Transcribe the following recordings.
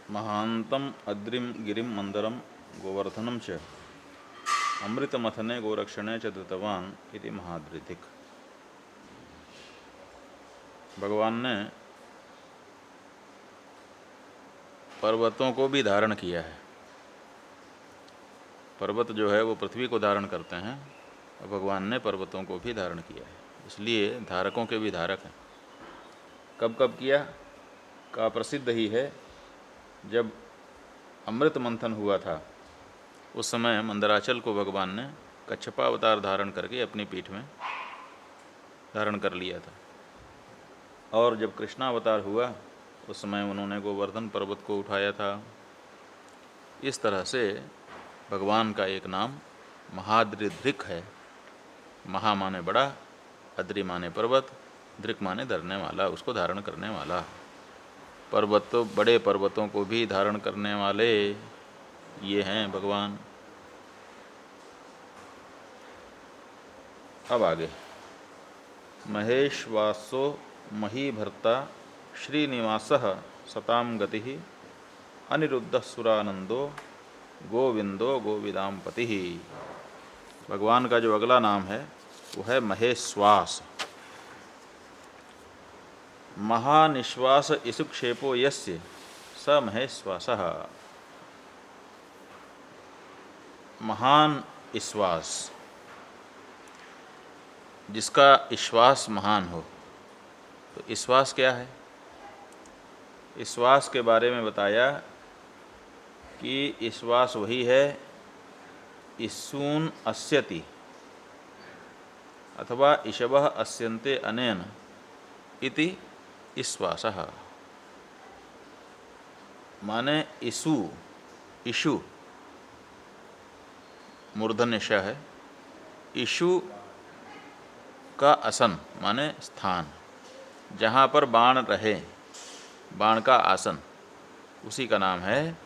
महांतम अद्रिम गिरिम मंदरम गोवर्धनम च अमृतमथने गोरक्षणे च धृतवान इति महाद्रिधिक। भगवान ने पर्वतों को भी धारण किया है। पर्वत जो है वो पृथ्वी को धारण करते हैं और भगवान ने पर्वतों को भी धारण किया है, इसलिए धारकों के भी धारक हैं। कब कब किया का प्रसिद्ध ही है। जब अमृत मंथन हुआ था उस समय मंदराचल को भगवान ने कच्छपा अवतार धारण करके अपनी पीठ में धारण कर लिया था, और जब कृष्णावतार हुआ उस समय उन्होंने गोवर्धन पर्वत को उठाया था। इस तरह से भगवान का एक नाम महाद्रिधृक है। महा माने बड़ा, अद्रि माने पर्वत, दृक् माने धरने वाला, उसको धारण करने वाला। पर्वत तो बड़े पर्वतों को भी धारण करने वाले ये हैं भगवान। अब आगे महेश्वासो महीभर्ता श्रीनिवासः सतां गतिः अनिरुद्धः सुरानंदो गोविंदो गोविदाम पतिः। भगवान का जो अगला नाम है वो है महेश्वास। महानिश्वास इसुक्षेपो यस्य स महेश्वासः। महान ईश्वास, जिसका ईश्वास महान हो। तो ईश्वास क्या है? ईश्वास के बारे में बताया कि ईश्वास वही है ईसून अस्यति अथवा ईशवः अस्यन्ते अनेन इति ईश्वासः। माने ईशु, ईशु मूर्धन्य श है। ईशु का आसन माने स्थान, जहाँ पर बाण रहे, बाण का आसन, उसी का नाम है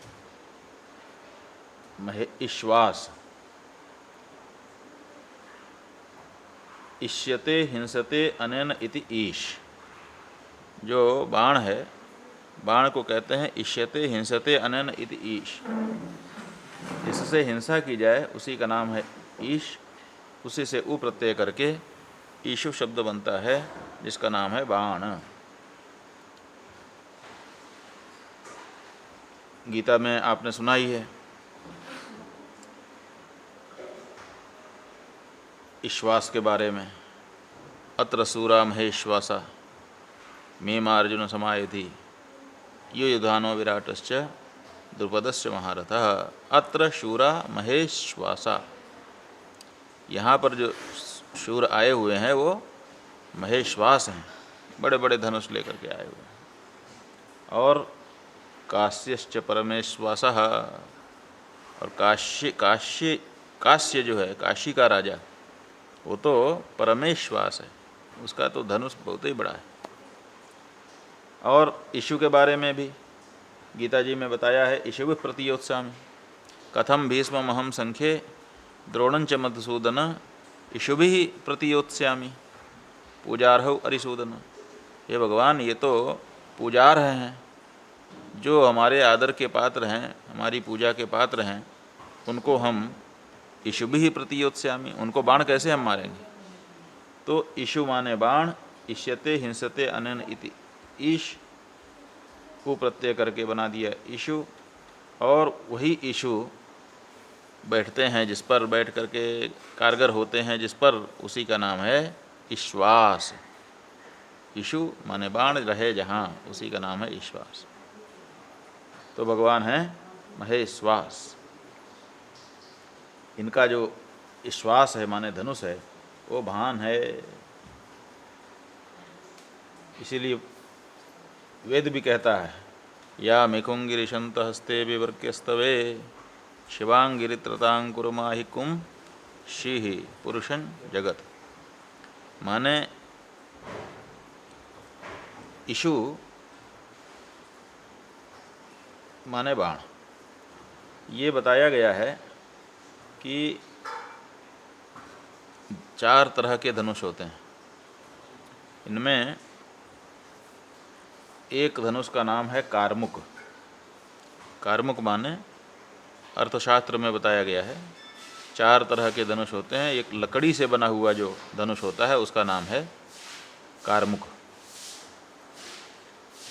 ईश्वास। इष्यते हिंसते अनेन इति ईश। जो बाण है, बाण को कहते हैं इष्यते हिंसते अनेन इति ईश। जिससे हिंसा की जाए उसी का नाम है ईश। उसी से उ प्रत्यय करके ईशु शब्द बनता है, जिसका नाम है बाण। गीता में आपने सुना ही है ईश्वास के बारे में। अत्र सूरा महेश्वासा मेमार्जुन समायधि यो युधानो विराटश्च द्रुपदस्य महारथः। अत्र शूरा महेश्वासा। यहाँ पर जो शूर आए हुए हैं वो महेश्वास हैं, बड़े बड़े धनुष लेकर के आए हुए हैं। और काश्यश्च परमेश्वासः। और काश्य जो है, काशी का राजा, वो तो परमेश्वास है, उसका तो धनुष बहुत ही बड़ा है। और ईशु के बारे में भी गीता जी में बताया है, ईशु प्रतियोत्सामी कथम भीष्ममहं संख्ये द्रोणंच मधुसूदन ईशुभिः प्रतियोत्स्यामि पूजार्हौ अरिसूदन। ये भगवान, ये तो पूजार्ह हैं, जो हमारे आदर के पात्र हैं, हमारी पूजा के पात्र हैं, उनको हम ईशुभिः प्रतियोत्स्यामि, उनको बाण कैसे हम मारेंगे। तो ईशु माने बाण, इष्यते हिंसते अनेन इति ईश को प्रत्यय करके बना दिया ईशु। और वही ईशु बैठते हैं, जिस पर बैठ करके कारगर होते हैं, जिस पर, उसी का नाम है ईश्वास। ईशु माने बाण रहे जहाँ, उसी का नाम है ईश्वास। तो भगवान है महेश्वास। इनका जो ईश्वास है माने धनुष है, वो भान है। इसीलिए वेद भी कहता है, या मिखुंगिरिशंत हस्ते विवर्क्यस्तवे शिवांगिरित्रतांकुरमाहि कुम शीहि पुरुषं जगत। माने ईशु माने बाण। ये बताया गया है कि 4 तरह के धनुष होते हैं। इनमें एक धनुष का नाम है कारमुक। कार्मुक माने अर्थशास्त्र में बताया गया है 4 तरह के धनुष होते हैं। एक लकड़ी से बना हुआ जो धनुष होता है उसका नाम है कार्मुक।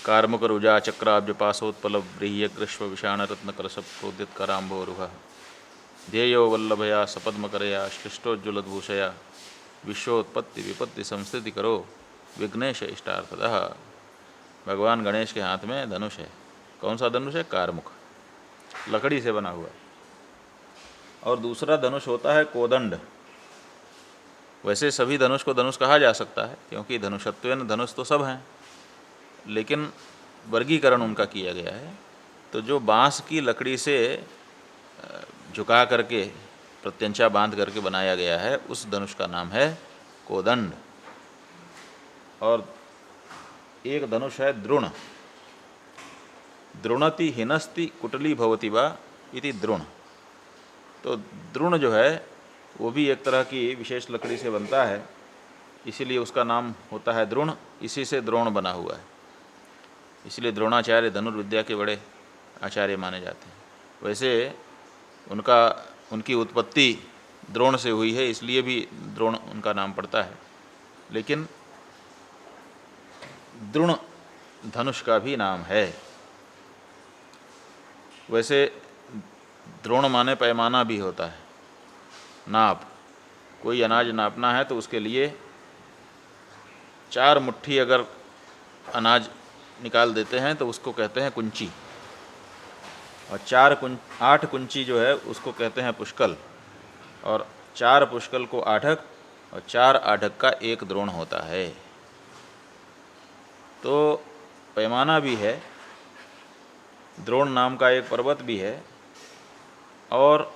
कार्मुक रुजा चक्राब्ज पाशोत्पल ब्रीह्य ग्रीष्म विषाण रत्न कलशप प्रोदित कराम्भोरुह ध्येयो वल्लभया सपद्मकरया श्लिष्टोज्ज्वलद्भूषया विश्वोत्पत्ति विपत्ति संस्थिति करो विघ्नेश इष्टार्थदः। भगवान गणेश के हाथ में धनुष है। कौन सा धनुष है? कार्मुक, लकड़ी से बना हुआ। और दूसरा धनुष होता है कोदंड। वैसे सभी धनुष को धनुष कहा जा सकता है क्योंकि धनुषत्वेन धनुष तो सब हैं, लेकिन वर्गीकरण उनका किया गया है। तो जो बांस की लकड़ी से झुका करके प्रत्यंचा बांध करके बनाया गया है उस धनुष का नाम है कोदंड। और एक धनुष है द्रोण। द्रोणति हिनस्ति कुटली भवति वा इति द्रोण। तो द्रोण जो है वो भी एक तरह की विशेष लकड़ी से बनता है, इसीलिए उसका नाम होता है द्रोण। इसी से द्रोण बना हुआ है, इसलिए द्रोणाचार्य धनुर्विद्या के बड़े आचार्य माने जाते हैं। वैसे उनकी उत्पत्ति द्रोण से हुई है, इसलिए भी द्रोण उनका नाम पड़ता है। लेकिन द्रोण धनुष का भी नाम है। वैसे द्रोण माने पैमाना भी होता है, नाप। कोई अनाज नापना है तो उसके लिए 4 मुट्ठी अगर अनाज निकाल देते हैं तो उसको कहते हैं कुंची, और 8 कुंची जो है उसको कहते हैं पुष्कल, और 4 पुष्कल को आढ़क, और 4 आढ़क का 1 द्रोण होता है। तो पैमाना भी है, द्रोण नाम का एक पर्वत भी है, और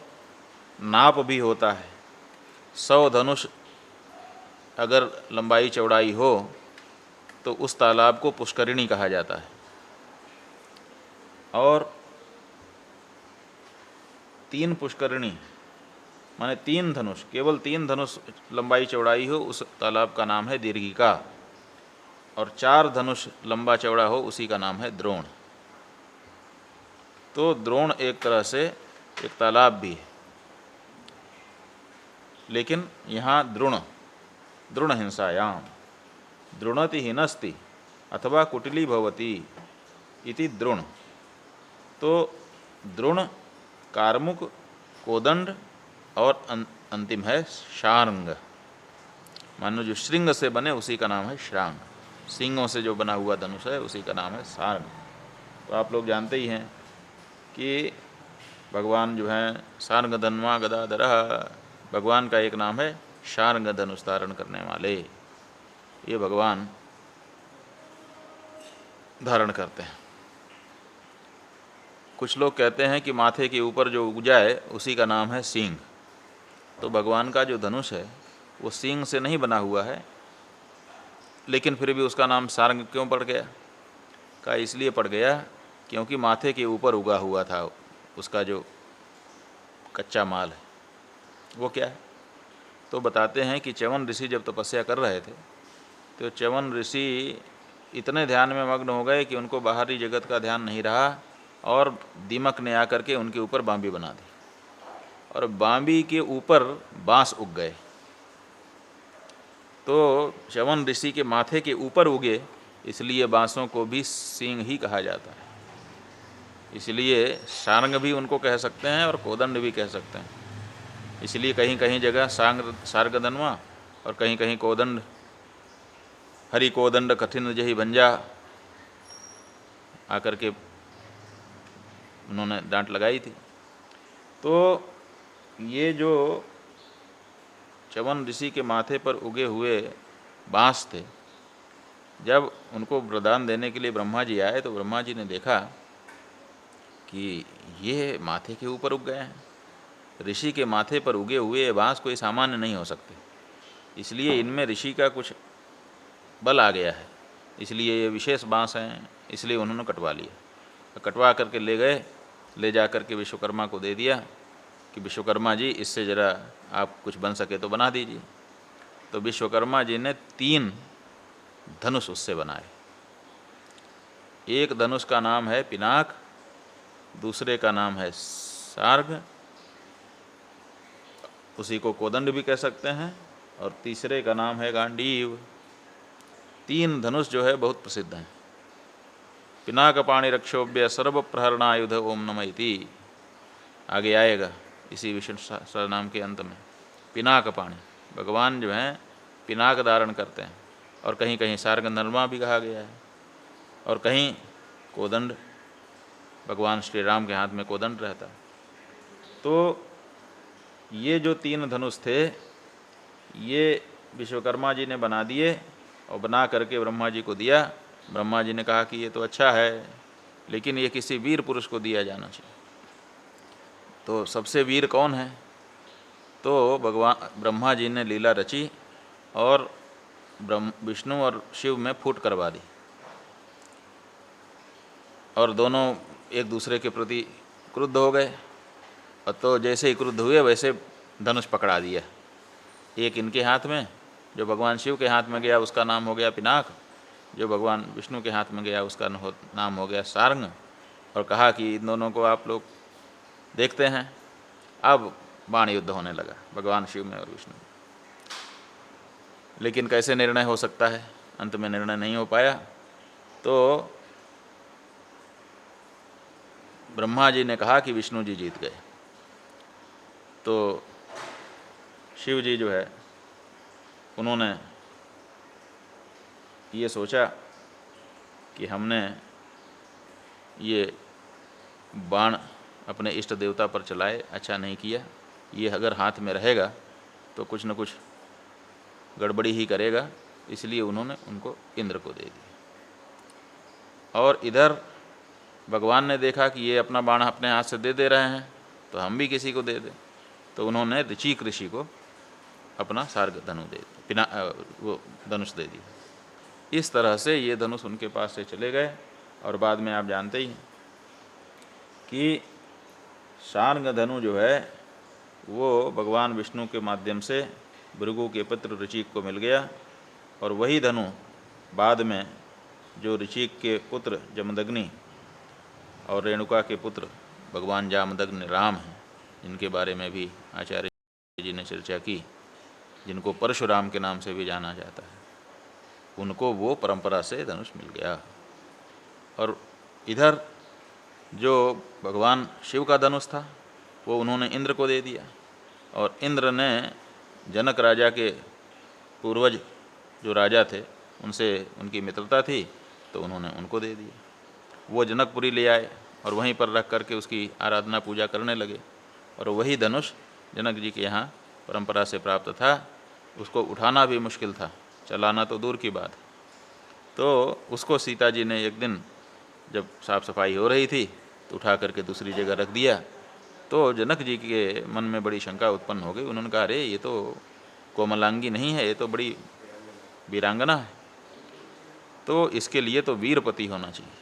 नाप भी होता है। 100 धनुष अगर लंबाई चौड़ाई हो तो उस तालाब को पुष्करिणी कहा जाता है। और 3 पुष्करिणी माने 3 धनुष, केवल 3 धनुष लंबाई चौड़ाई हो उस तालाब का नाम है दीर्घिका, और 4 धनुष लंबा चौड़ा हो उसी का नाम है द्रोण। तो द्रोण एक तरह से एक तालाब भी है, लेकिन यहाँ द्रोण हिंसायाम द्रोणति हिनस्ति अथवा कुटिली भवति इति द्रोण। तो द्रोण, कार्मुक, कोदंड और अंतिम है शार्ंग। मानो जो श्रृंग से बने उसी का नाम है श्रांग। सिंगों से जो बना हुआ धनुष है उसी का नाम है शार्ंग। तो आप लोग जानते ही हैं कि भगवान जो हैं शार्ंग धन्वा गदाधर, भगवान का एक नाम है शार्ंग धनुष धारण करने वाले। ये भगवान धारण करते हैं। कुछ लोग कहते हैं कि माथे के ऊपर जो उग जाए उसी का नाम है सींग। तो भगवान का जो धनुष है वो सींग से नहीं बना हुआ है, लेकिन फिर भी उसका नाम शार्ंग क्यों पड़ गया? का इसलिए पड़ गया क्योंकि माथे के ऊपर उगा हुआ था उसका जो कच्चा माल है वो क्या है। तो बताते हैं कि च्यवन ऋषि जब तपस्या कर रहे थे तो च्यवन ऋषि इतने ध्यान में मग्न हो गए कि उनको बाहरी जगत का ध्यान नहीं रहा, और दीमक ने आकर के उनके ऊपर बांबी बना दी, और बांबी के ऊपर बांस उग गए। तो च्यवन ऋषि के माथे के ऊपर उगे, इसलिए बांसों को भी सींग ही कहा जाता है। इसलिए शार्ंग भी उनको कह सकते हैं और कोदंड भी कह सकते हैं। इसलिए कहीं कहीं जगह शार्ंग धनवा और कहीं कहीं कोदंड। हरि कोदंड कठिन जही भंजा आकर के उन्होंने डांट लगाई थी। तो ये जो च्यवन ऋषि के माथे पर उगे हुए बांस थे, जब उनको वरदान देने के लिए ब्रह्मा जी आए तो ब्रह्मा जी ने देखा कि ये माथे के ऊपर उग गए हैं। ऋषि के माथे पर उगे हुए बांस कोई सामान्य नहीं हो सकते, इसलिए इनमें ऋषि का कुछ बल आ गया है, इसलिए ये विशेष बांस हैं। इसलिए उन्होंने कटवा लिया। कटवा करके ले गए, ले जा कर के विश्वकर्मा को दे दिया कि विश्वकर्मा जी इससे ज़रा आप कुछ बन सके तो बना दीजिए। तो विश्वकर्मा जी ने 3 धनुष उससे बनाए। एक धनुष का नाम है पिनाक, दूसरे का नाम है सार्ग, उसी को कोदंड भी कह सकते हैं, और तीसरे का नाम है गांडीव। 3 धनुष जो है बहुत प्रसिद्ध हैं। पिनाकपाणि रक्षोभ्य सर्व प्रहरणायुध ओम नमः इति आगे आएगा इसी विष्णु सहस्रनाम के अंत में। पिनाकपाणि, भगवान जो हैं पिनाक धारण करते हैं, और कहीं कहीं सार्गधर्मा भी कहा गया है, और कहीं कोदंड, भगवान श्री राम के हाथ में कोदंड रहता है। तो ये जो 3 धनुष थे ये विश्वकर्मा जी ने बना दिए, और बना करके ब्रह्मा जी को दिया। ब्रह्मा जी ने कहा कि ये तो अच्छा है, लेकिन ये किसी वीर पुरुष को दिया जाना चाहिए। तो सबसे वीर कौन है? तो भगवान ब्रह्मा जी ने लीला रची और विष्णु और शिव में फूट करवा दी, और दोनों एक दूसरे के प्रति क्रुद्ध हो गए। और तो जैसे ही क्रुद्ध हुए वैसे धनुष पकड़ा दिया, एक इनके हाथ में, जो भगवान शिव के हाथ में गया उसका नाम हो गया पिनाक, जो भगवान विष्णु के हाथ में गया उसका नाम हो गया सारंग। और कहा कि इन दोनों को आप लोग देखते हैं। अब बाण युद्ध होने लगा भगवान शिव में और विष्णु में। लेकिन कैसे निर्णय हो सकता है? अंत में निर्णय नहीं हो पाया। तो ब्रह्मा जी ने कहा कि विष्णु जी जीत गए। तो शिव जी जो है उन्होंने ये सोचा कि हमने ये बाण अपने इष्ट देवता पर चलाए, अच्छा नहीं किया। ये अगर हाथ में रहेगा तो कुछ न कुछ गड़बड़ी ही करेगा, इसलिए उन्होंने उनको इंद्र को दे दिया। और इधर भगवान ने देखा कि ये अपना बाण अपने हाथ से दे रहे हैं, तो हम भी किसी को दे दें। तो उन्होंने ऋचिक ऋषि को अपना सार्ग धनु दे दिया, वो धनुष दे दिया। इस तरह से ये धनुष उनके पास से चले गए। और बाद में आप जानते ही कि सार्ग धनु जो है वो भगवान विष्णु के माध्यम से भृगु के पुत्र ऋचिक को मिल गया, और वही धनु बाद में जो ऋचिक के पुत्र जमदग्नि और रेणुका के पुत्र भगवान जामदग्नि राम हैं, जिनके बारे में भी आचार्य जी ने चर्चा की, जिनको परशुराम के नाम से भी जाना जाता है, उनको वो परंपरा से धनुष मिल गया। और इधर जो भगवान शिव का धनुष था वो उन्होंने इंद्र को दे दिया, और इंद्र ने जनक राजा के पूर्वज जो राजा थे उनसे उनकी मित्रता थी, तो उन्होंने उनको दे दिया। वो जनकपुरी ले आए और वहीं पर रख करके उसकी आराधना पूजा करने लगे। और वही धनुष जनक जी के यहाँ परंपरा से प्राप्त था, उसको उठाना भी मुश्किल था, चलाना तो दूर की बात। तो उसको सीता जी ने एक दिन जब साफ सफाई हो रही थी तो उठा करके दूसरी जगह रख दिया। तो जनक जी के मन में बड़ी शंका उत्पन्न हो गई। उन्होंने कहा, अरे ये तो कोमलांगी नहीं है, ये तो बड़ी वीरांगना है, तो इसके लिए तो वीरपति होना चाहिए।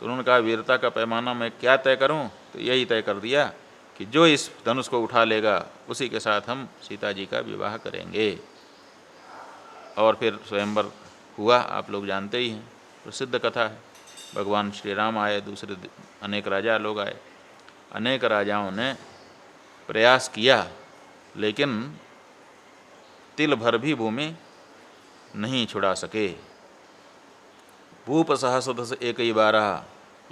तो उन्होंने कहा, वीरता का पैमाना मैं क्या तय करूं? तो यही तय कर दिया कि जो इस धनुष को उठा लेगा उसी के साथ हम सीता जी का विवाह करेंगे। और फिर स्वयंवर हुआ, आप लोग जानते ही हैं, प्रसिद्ध कथा है। भगवान श्री राम आए, दूसरे अनेक राजा लोग आए। अनेक राजाओं ने प्रयास किया, लेकिन तिल भर भी भूमि नहीं छुड़ा सके। भूप सहस्र दस एक ही बारह,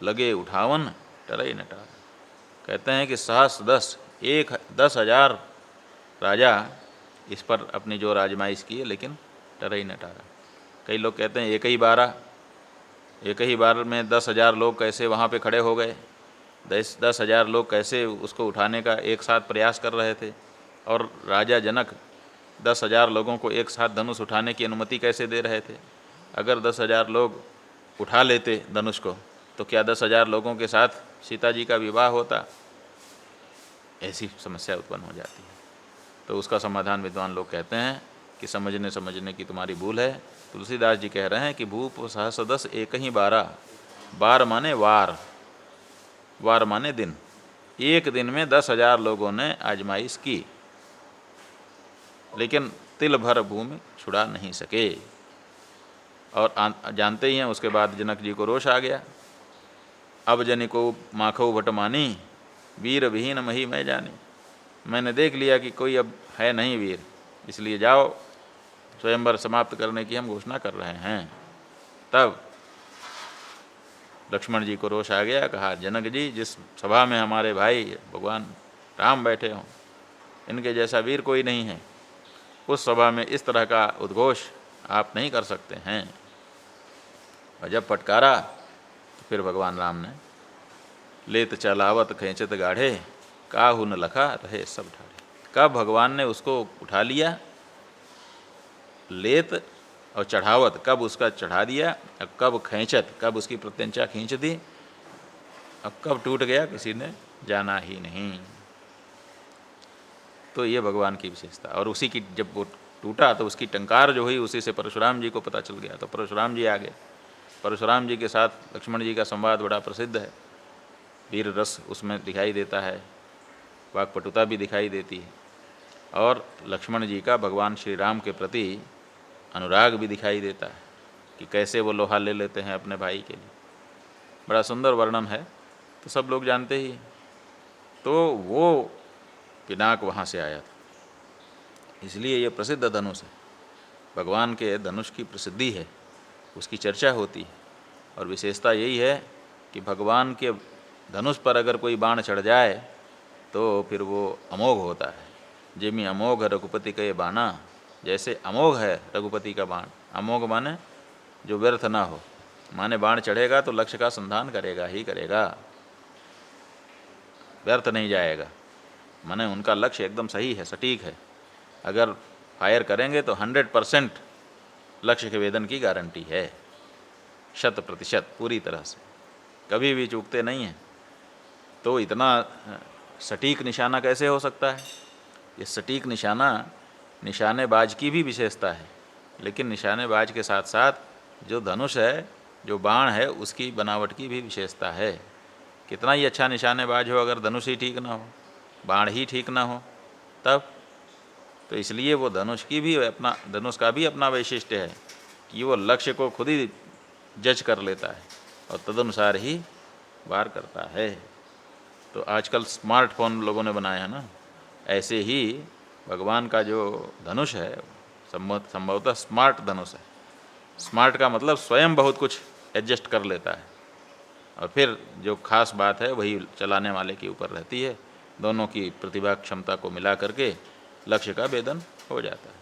लगे उठावन टरई नटार। कहते हैं कि सहस्र दस, 10,000 राजा इस पर अपनी जो राजमाइश की है, लेकिन टरई नटारा। कई लोग कहते हैं एक ही बार में 10,000 लोग कैसे वहाँ पे खड़े हो गए, 10,000 लोग कैसे उसको उठाने का एक साथ प्रयास कर रहे थे, और राजा जनक 10,000 लोगों को एक साथ धनुष उठाने की अनुमति कैसे दे रहे थे। अगर 10,000 लोग उठा लेते धनुष को, तो क्या 10,000 लोगों के साथ सीता जी का विवाह होता? ऐसी समस्या उत्पन्न हो जाती है। तो उसका समाधान विद्वान लोग कहते हैं कि समझने की तुम्हारी भूल है। तुलसीदास जी कह रहे हैं कि भूप सहस्र दस एक ही बारह, बार माने वार, वार माने दिन। एक दिन में 10,000 लोगों ने आजमाइश की, लेकिन तिल भर भूमि छुड़ा नहीं सके। और जानते ही हैं उसके बाद जनक जी को रोष आ गया अब जनिको माखो भटमानी, वीर विहीन मही मैं जानी। मैंने देख लिया कि कोई अब है नहीं वीर, इसलिए जाओ, स्वयंवर समाप्त करने की हम घोषणा कर रहे हैं। तब लक्ष्मण जी को रोष आ गया, कहा जनक जी, जिस सभा में हमारे भाई भगवान राम बैठे हों, इनके जैसा वीर कोई नहीं है, उस सभा में इस तरह का उद्घोष आप नहीं कर सकते हैं। और जब फटकारा तो फिर भगवान राम ने लेत चलावत खींचत गाढ़े, काहू न लखा रहे सब ठाड़े। कब भगवान ने उसको उठा लिया, लेत और चढ़ावत, कब उसका चढ़ा दिया, और कब खींचत, कब उसकी प्रत्यंचा खींच दी, और कब टूट गया किसी ने जाना ही नहीं। तो ये भगवान की विशेषता। और उसी की जब वो टूटा तो उसकी टंकार जो हुई, उसी से परशुराम जी को पता चल गया। तो परशुराम जी आ गए। परशुराम जी के साथ लक्ष्मण जी का संवाद बड़ा प्रसिद्ध है, वीर रस उसमें दिखाई देता है, वाक्पटुता भी दिखाई देती है, और लक्ष्मण जी का भगवान श्री राम के प्रति अनुराग भी दिखाई देता है कि कैसे वो लोहा ले लेते हैं अपने भाई के लिए। बड़ा सुंदर वर्णन है, तो सब लोग जानते ही। तो वो पिनाक वहाँ से आया था, इसलिए ये प्रसिद्ध धनुष है। भगवान के धनुष की प्रसिद्धि है, उसकी चर्चा होती है। और विशेषता यही है कि भगवान के धनुष पर अगर कोई बाण चढ़ जाए तो फिर वो अमोघ होता है। जिमी अमोघ रघुपति के बाणा, जैसे अमोघ है रघुपति का बाण। अमोघ माने जो व्यर्थ ना हो, माने बाण चढ़ेगा तो लक्ष्य का संधान करेगा ही करेगा, व्यर्थ नहीं जाएगा। माने उनका लक्ष्य एकदम सही है, सटीक है। अगर फायर करेंगे तो 100% लक्ष्य के वेदन की गारंटी है, 100% पूरी तरह से, कभी भी चूकते नहीं हैं। तो इतना सटीक निशाना कैसे हो सकता है? ये सटीक निशाना निशानेबाज की भी विशेषता है, लेकिन निशानेबाज के साथ साथ जो धनुष है, जो बाण है, उसकी बनावट की भी विशेषता है। कितना ही अच्छा निशानेबाज हो, अगर धनुष ही ठीक ना हो, बाण ही ठीक ना हो, तब तो इसलिए वो धनुष का भी अपना वैशिष्ट्य है कि वो लक्ष्य को खुद ही जज कर लेता है और तदनुसार ही वार करता है। तो आजकल स्मार्टफोन लोगों ने बनाया है ना, ऐसे ही भगवान का जो धनुष है संभवतः स्मार्ट धनुष है। स्मार्ट का मतलब स्वयं बहुत कुछ एडजस्ट कर लेता है, और फिर जो खास बात है वही चलाने वाले के ऊपर रहती है। दोनों की प्रतिभा क्षमता को मिला करके लक्ष्य का भेदन हो जाता है।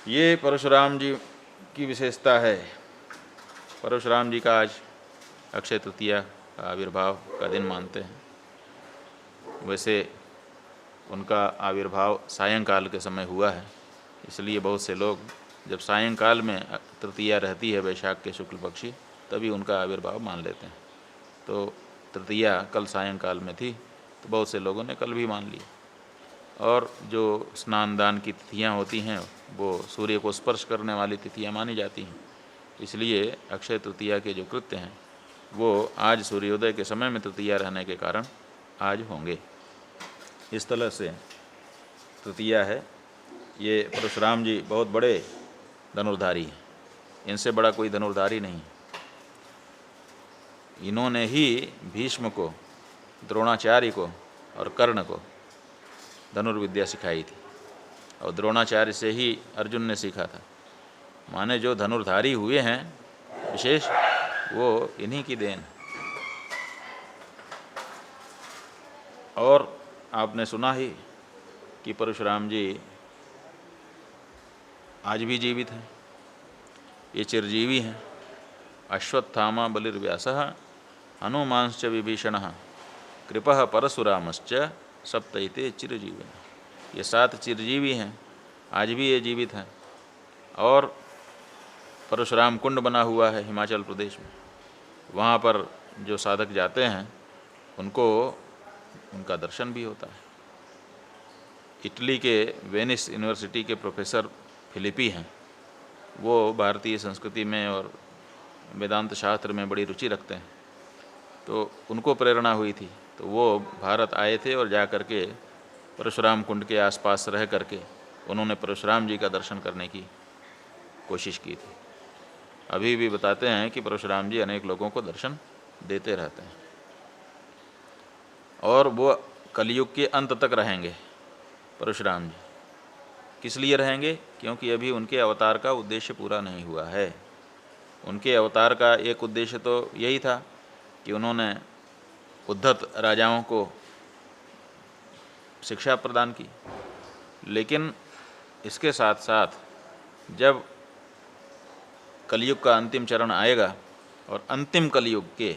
ये परशुराम जी की विशेषता है। परशुराम जी का आज अक्षय तृतीया का आविर्भाव का दिन मानते हैं। वैसे उनका आविर्भाव सायंकाल के समय हुआ है, इसलिए बहुत से लोग जब सायंकाल में तृतीया रहती है वैशाख के शुक्ल पक्षी, तभी उनका आविर्भाव मान लेते हैं। तो तृतीया कल सायंकाल में थी, तो बहुत से लोगों ने कल भी मान लिया। और जो स्नान दान की तिथियाँ होती हैं वो सूर्य को स्पर्श करने वाली तिथियाँ मानी जाती हैं, इसलिए अक्षय तृतीया के जो कृत्य हैं वो आज सूर्योदय के समय में तृतीया रहने के कारण आज होंगे। इस तरह से तृतीया है। ये परशुराम जी बहुत बड़े धनुर्धारी हैं, इनसे बड़ा कोई धनुर्धारी नहीं। इन्होंने ही भीष्म को, द्रोणाचार्य को और कर्ण को धनुर्विद्या सिखाई थी, और द्रोणाचार्य से ही अर्जुन ने सीखा था। माने जो धनुर्धारी हुए हैं विशेष, वो इन्हीं की देन है। और आपने सुना ही कि परशुराम जी आज भी जीवित हैं, ये चिरजीवी हैं। अश्वत्थामा बलिर्व्यासः हनुमांश्च विभीषणः कृपः परशुरामश्च सप्तैते चिरजीविनः। ये 7 चिरजीवी हैं, आज भी ये जीवित हैं। और परशुराम कुंड बना हुआ है हिमाचल प्रदेश में, वहाँ पर जो साधक जाते हैं उनको उनका दर्शन भी होता है। इटली के वेनिस यूनिवर्सिटी के प्रोफेसर फिलिपी हैं, वो भारतीय संस्कृति में और वेदांत शास्त्र में बड़ी रुचि रखते हैं। तो उनको प्रेरणा हुई थी, तो वो भारत आए थे और जा कर के परशुराम कुंड के आसपास रह करके उन्होंने परशुराम जी का दर्शन करने की कोशिश की थी। अभी भी बताते हैं कि परशुराम जी अनेक लोगों को दर्शन देते रहते हैं और वो कलयुग के अंत तक रहेंगे परशुराम जी। किस लिए रहेंगे? क्योंकि अभी उनके अवतार का उद्देश्य पूरा नहीं हुआ है। उनके अवतार का एक उद्देश्य तो यही था कि उन्होंने उद्धत राजाओं को शिक्षा प्रदान की, लेकिन इसके साथ साथ जब कलयुग का अंतिम चरण आएगा और अंतिम कलयुग के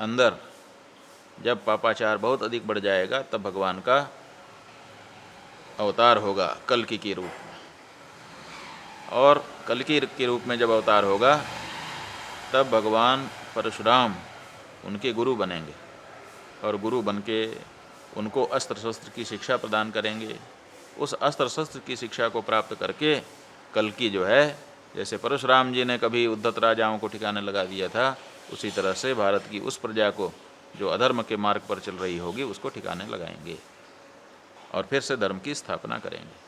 अंदर जब पापाचार बहुत अधिक बढ़ जाएगा, तब भगवान का अवतार होगा कल्कि के रूप में। और कल्कि के रूप में जब अवतार होगा, तब भगवान परशुराम उनके गुरु बनेंगे और गुरु बन के उनको अस्त्र शस्त्र की शिक्षा प्रदान करेंगे। उस अस्त्र शस्त्र की शिक्षा को प्राप्त करके कल्कि जो है, जैसे परशुराम जी ने कभी उद्धत राजाओं को ठिकाने लगा दिया था, उसी तरह से भारत की उस प्रजा को जो अधर्म के मार्ग पर चल रही होगी उसको ठिकाने लगाएंगे और फिर से धर्म की स्थापना करेंगे।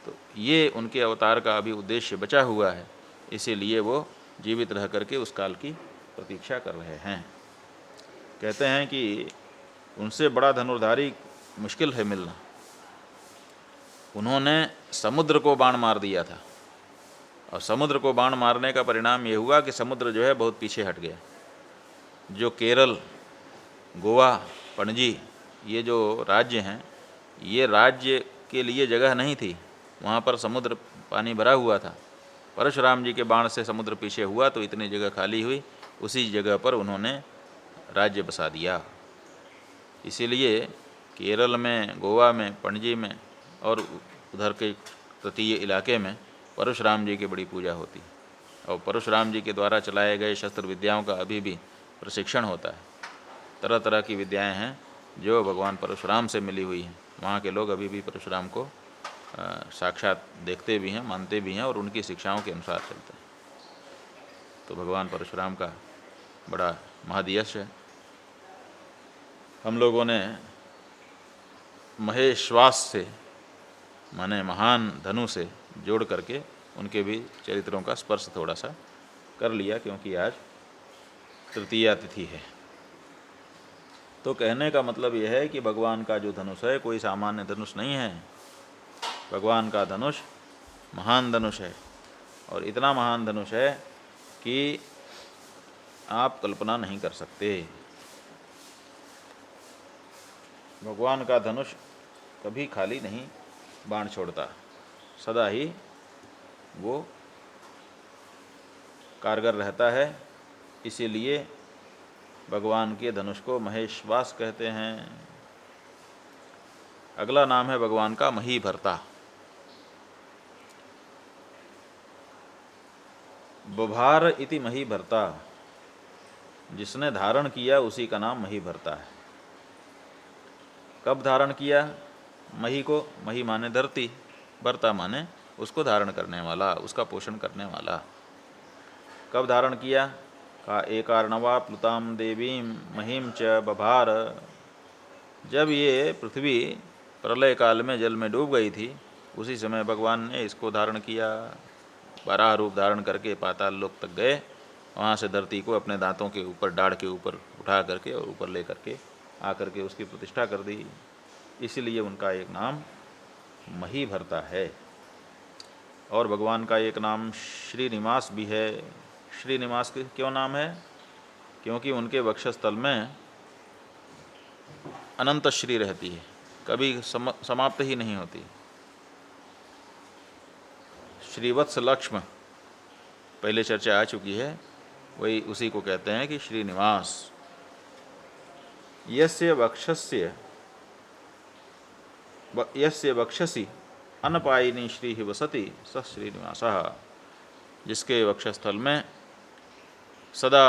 तो ये उनके अवतार का अभी उद्देश्य बचा हुआ है, इसीलिए वो जीवित रह करके उस काल की प्रतीक्षा कर रहे हैं। कहते हैं कि उनसे बड़ा धनुर्धारी मुश्किल है मिलना। उन्होंने समुद्र को बाण मार दिया था और समुद्र को बाण मारने का परिणाम ये हुआ कि समुद्र जो है बहुत पीछे हट गया। जो केरल, गोवा, पणजी ये जो राज्य हैं, ये राज्य के लिए जगह नहीं थी, वहाँ पर समुद्र पानी भरा हुआ था। परशुराम जी के बाण से समुद्र पीछे हुआ तो इतनी जगह खाली हुई, उसी जगह पर उन्होंने राज्य बसा दिया। इसीलिए केरल में, गोवा में, पणजी में और उधर के तटीय इलाके में परशुराम जी की बड़ी पूजा होती है और परशुराम जी के द्वारा चलाए गए शस्त्र विद्याओं का अभी भी प्रशिक्षण होता है। तरह तरह की विद्याएं हैं जो भगवान परशुराम से मिली हुई हैं। वहाँ के लोग अभी भी परशुराम को साक्षात देखते भी हैं, मानते भी हैं और उनकी शिक्षाओं के अनुसार चलते हैं। तो भगवान परशुराम का बड़ा महादियश है। हम लोगों ने महेश्वास से माने महान धनु से जोड़ करके उनके भी चरित्रों का स्पर्श थोड़ा सा कर लिया, क्योंकि आज तृतीया तिथि है। तो कहने का मतलब यह है कि भगवान का जो धनुष है कोई सामान्य धनुष नहीं है। भगवान का धनुष महान धनुष है और इतना महान धनुष है कि आप कल्पना नहीं कर सकते। भगवान का धनुष कभी खाली नहीं बाण छोड़ता, सदा ही वो कारगर रहता है। इसीलिए भगवान के धनुष को महेश्वास कहते हैं। अगला नाम है भगवान का महीभर्ता। बभार इति महीभर्ता, जिसने धारण किया उसी का नाम महीभर्ता है। कब धारण किया मही को? मही माने धरती, भर्ता माने उसको धारण करने वाला, उसका पोषण करने वाला। कब धारण किया? का एकार्णवा प्लुताम देवीम महीम च बभार। जब ये पृथ्वी प्रलय काल में जल में डूब गई थी, उसी समय भगवान ने इसको धारण किया। बारह रूप धारण करके पाताल लोक तक गए, वहाँ से धरती को अपने दांतों के ऊपर, डाढ़ के ऊपर उठा करके और ऊपर ले करके आकर के उसकी प्रतिष्ठा कर दी। इसलिए उनका एक नाम महीभर्ता है। और भगवान का एक नाम श्रीनिवास भी है। श्रीनिवास क्यों नाम है? क्योंकि उनके वक्षस्थल में अनंत श्री रहती है, कभी समाप्त ही नहीं होती। श्रीवत्स लक्ष्म पहले चर्चा आ चुकी है, वही उसी को कहते हैं कि श्रीनिवास। यस्य वक्षसि अन्नपायिनी श्री वसति स श्रीनिवासः। जिसके वक्षस्थल में सदा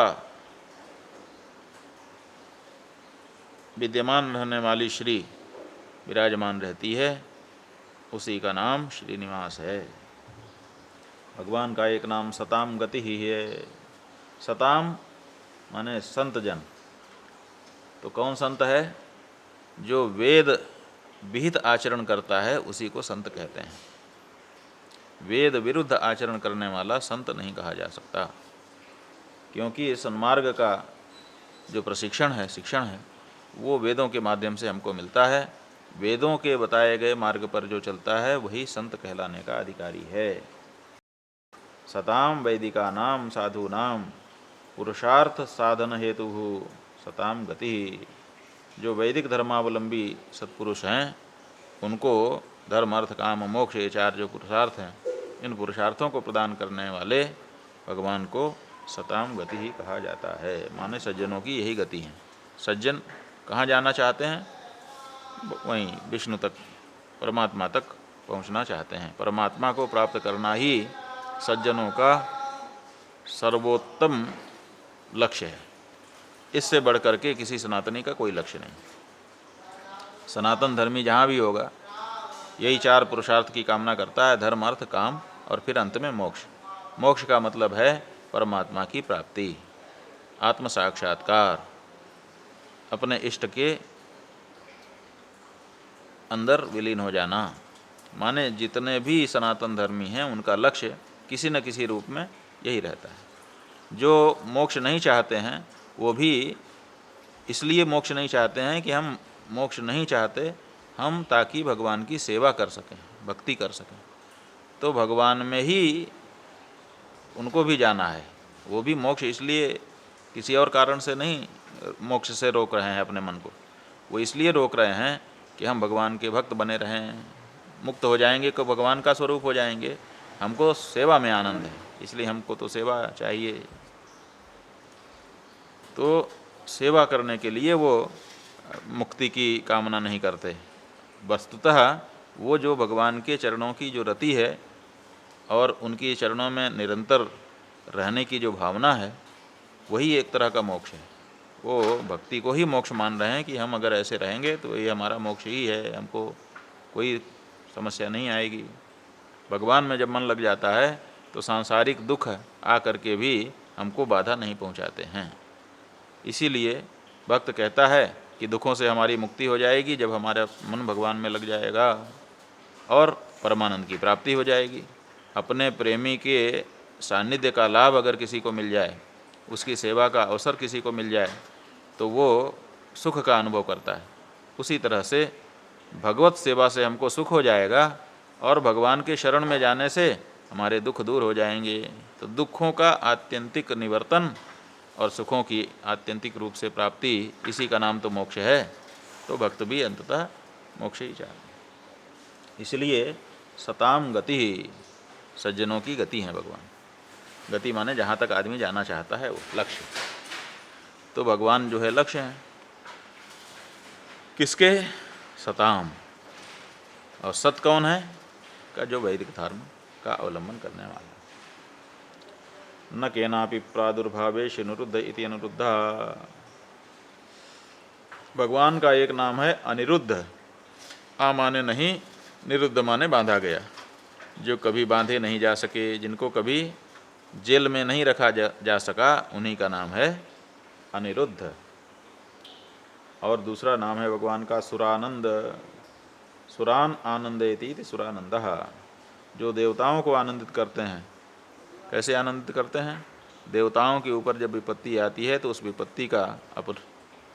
विद्यमान रहने वाली श्री विराजमान रहती है, उसी का नाम श्रीनिवास है। भगवान का एक नाम सताम गति ही है। सताम माने संत जन। तो कौन संत है? जो वेद विहित आचरण करता है उसी को संत कहते हैं। वेद विरुद्ध आचरण करने वाला संत नहीं कहा जा सकता, क्योंकि सन्मार्ग का जो प्रशिक्षण है, शिक्षण है, वो वेदों के माध्यम से हमको मिलता है। वेदों के बताए गए मार्ग पर जो चलता है वही संत कहलाने का अधिकारी है। सताम वैदिका नाम साधु नाम पुरुषार्थ साधन हेतु सताम गति। जो वैदिक धर्मावलंबी सत्पुरुष हैं उनको धर्म अर्थ काम मोक्ष ये चार जो पुरुषार्थ हैं, इन पुरुषार्थों को प्रदान करने वाले भगवान को सताम गति ही कहा जाता है। माने सज्जनों की यही गति है। सज्जन कहाँ जाना चाहते हैं? वहीं विष्णु तक, परमात्मा तक पहुँचना चाहते हैं। परमात्मा को प्राप्त करना ही सज्जनों का सर्वोत्तम लक्ष्य है। इससे बढ़ करके किसी सनातनी का कोई लक्ष्य नहीं। सनातन धर्मी जहाँ भी होगा यही चार पुरुषार्थ की कामना करता है, धर्म अर्थ काम और फिर अंत में मोक्ष। मोक्ष का मतलब है परमात्मा की प्राप्ति, आत्म साक्षात्कार, अपने इष्ट के अंदर विलीन हो जाना। माने जितने भी सनातन धर्मी हैं उनका लक्ष्य किसी न किसी रूप में यही रहता है। जो मोक्ष नहीं चाहते हैं वो भी इसलिए मोक्ष नहीं चाहते हैं कि हम मोक्ष नहीं चाहते हम ताकि भगवान की सेवा कर सकें, भक्ति कर सकें। तो भगवान में ही उनको भी जाना है। वो भी मोक्ष इसलिए किसी और कारण से नहीं मोक्ष से रोक रहे हैं अपने मन को। वो इसलिए रोक रहे हैं कि हम भगवान के भक्त बने रहें, मुक्त हो जाएंगे तो भगवान का स्वरूप हो जाएंगे। हमको सेवा में आनंद है, इसलिए हमको तो सेवा चाहिए। तो सेवा करने के लिए वो मुक्ति की कामना नहीं करते। वस्तुतः वो जो भगवान के चरणों की जो रति है और उनकी चरणों में निरंतर रहने की जो भावना है वही एक तरह का मोक्ष है। वो भक्ति को ही मोक्ष मान रहे हैं कि हम अगर ऐसे रहेंगे तो ये हमारा मोक्ष ही है, हमको कोई समस्या नहीं आएगी। भगवान में जब मन लग जाता है तो सांसारिक दुख आ करके भी हमको बाधा नहीं पहुंचाते हैं। इसीलिए भक्त कहता है कि दुखों से हमारी मुक्ति हो जाएगी जब हमारा मन भगवान में लग जाएगा और परमानंद की प्राप्ति हो जाएगी। अपने प्रेमी के सानिध्य का लाभ अगर किसी को मिल जाए, उसकी सेवा का अवसर किसी को मिल जाए तो वो सुख का अनुभव करता है। उसी तरह से भगवत सेवा से हमको सुख हो जाएगा और भगवान के शरण में जाने से हमारे दुख दूर हो जाएंगे। तो दुखों का आत्यंतिक निवर्तन और सुखों की आत्यंतिक रूप से प्राप्ति, इसी का नाम तो मोक्ष है। तो भक्त भी अंततः मोक्ष ही चाहते हैं। इसलिए सताम गति, सज्जनों की गति है भगवान। गति माने जहाँ तक आदमी जाना चाहता है वो लक्ष्य। तो भगवान जो है लक्ष्य है किसके? सताम। और सत कौन है? का जो वैदिक धर्म का अवलंबन करने वाला। न केनापि प्रादुर्भावेश निरुद्ध इति अनिरुद्धा। भगवान का एक नाम है अनिरुद्ध। आ माने नहीं, निरुद्ध माने बांधा गया। जो कभी बांधे नहीं जा सके, जिनको कभी जेल में नहीं रखा जा सका, उन्हीं का नाम है अनिरुद्ध। और दूसरा नाम है भगवान का सुरानंद। सुरान आनंदयति सुरानंदः। जो देवताओं को आनंदित करते हैं। कैसे आनंदित करते हैं? देवताओं के ऊपर जब विपत्ति आती है तो उस विपत्ति का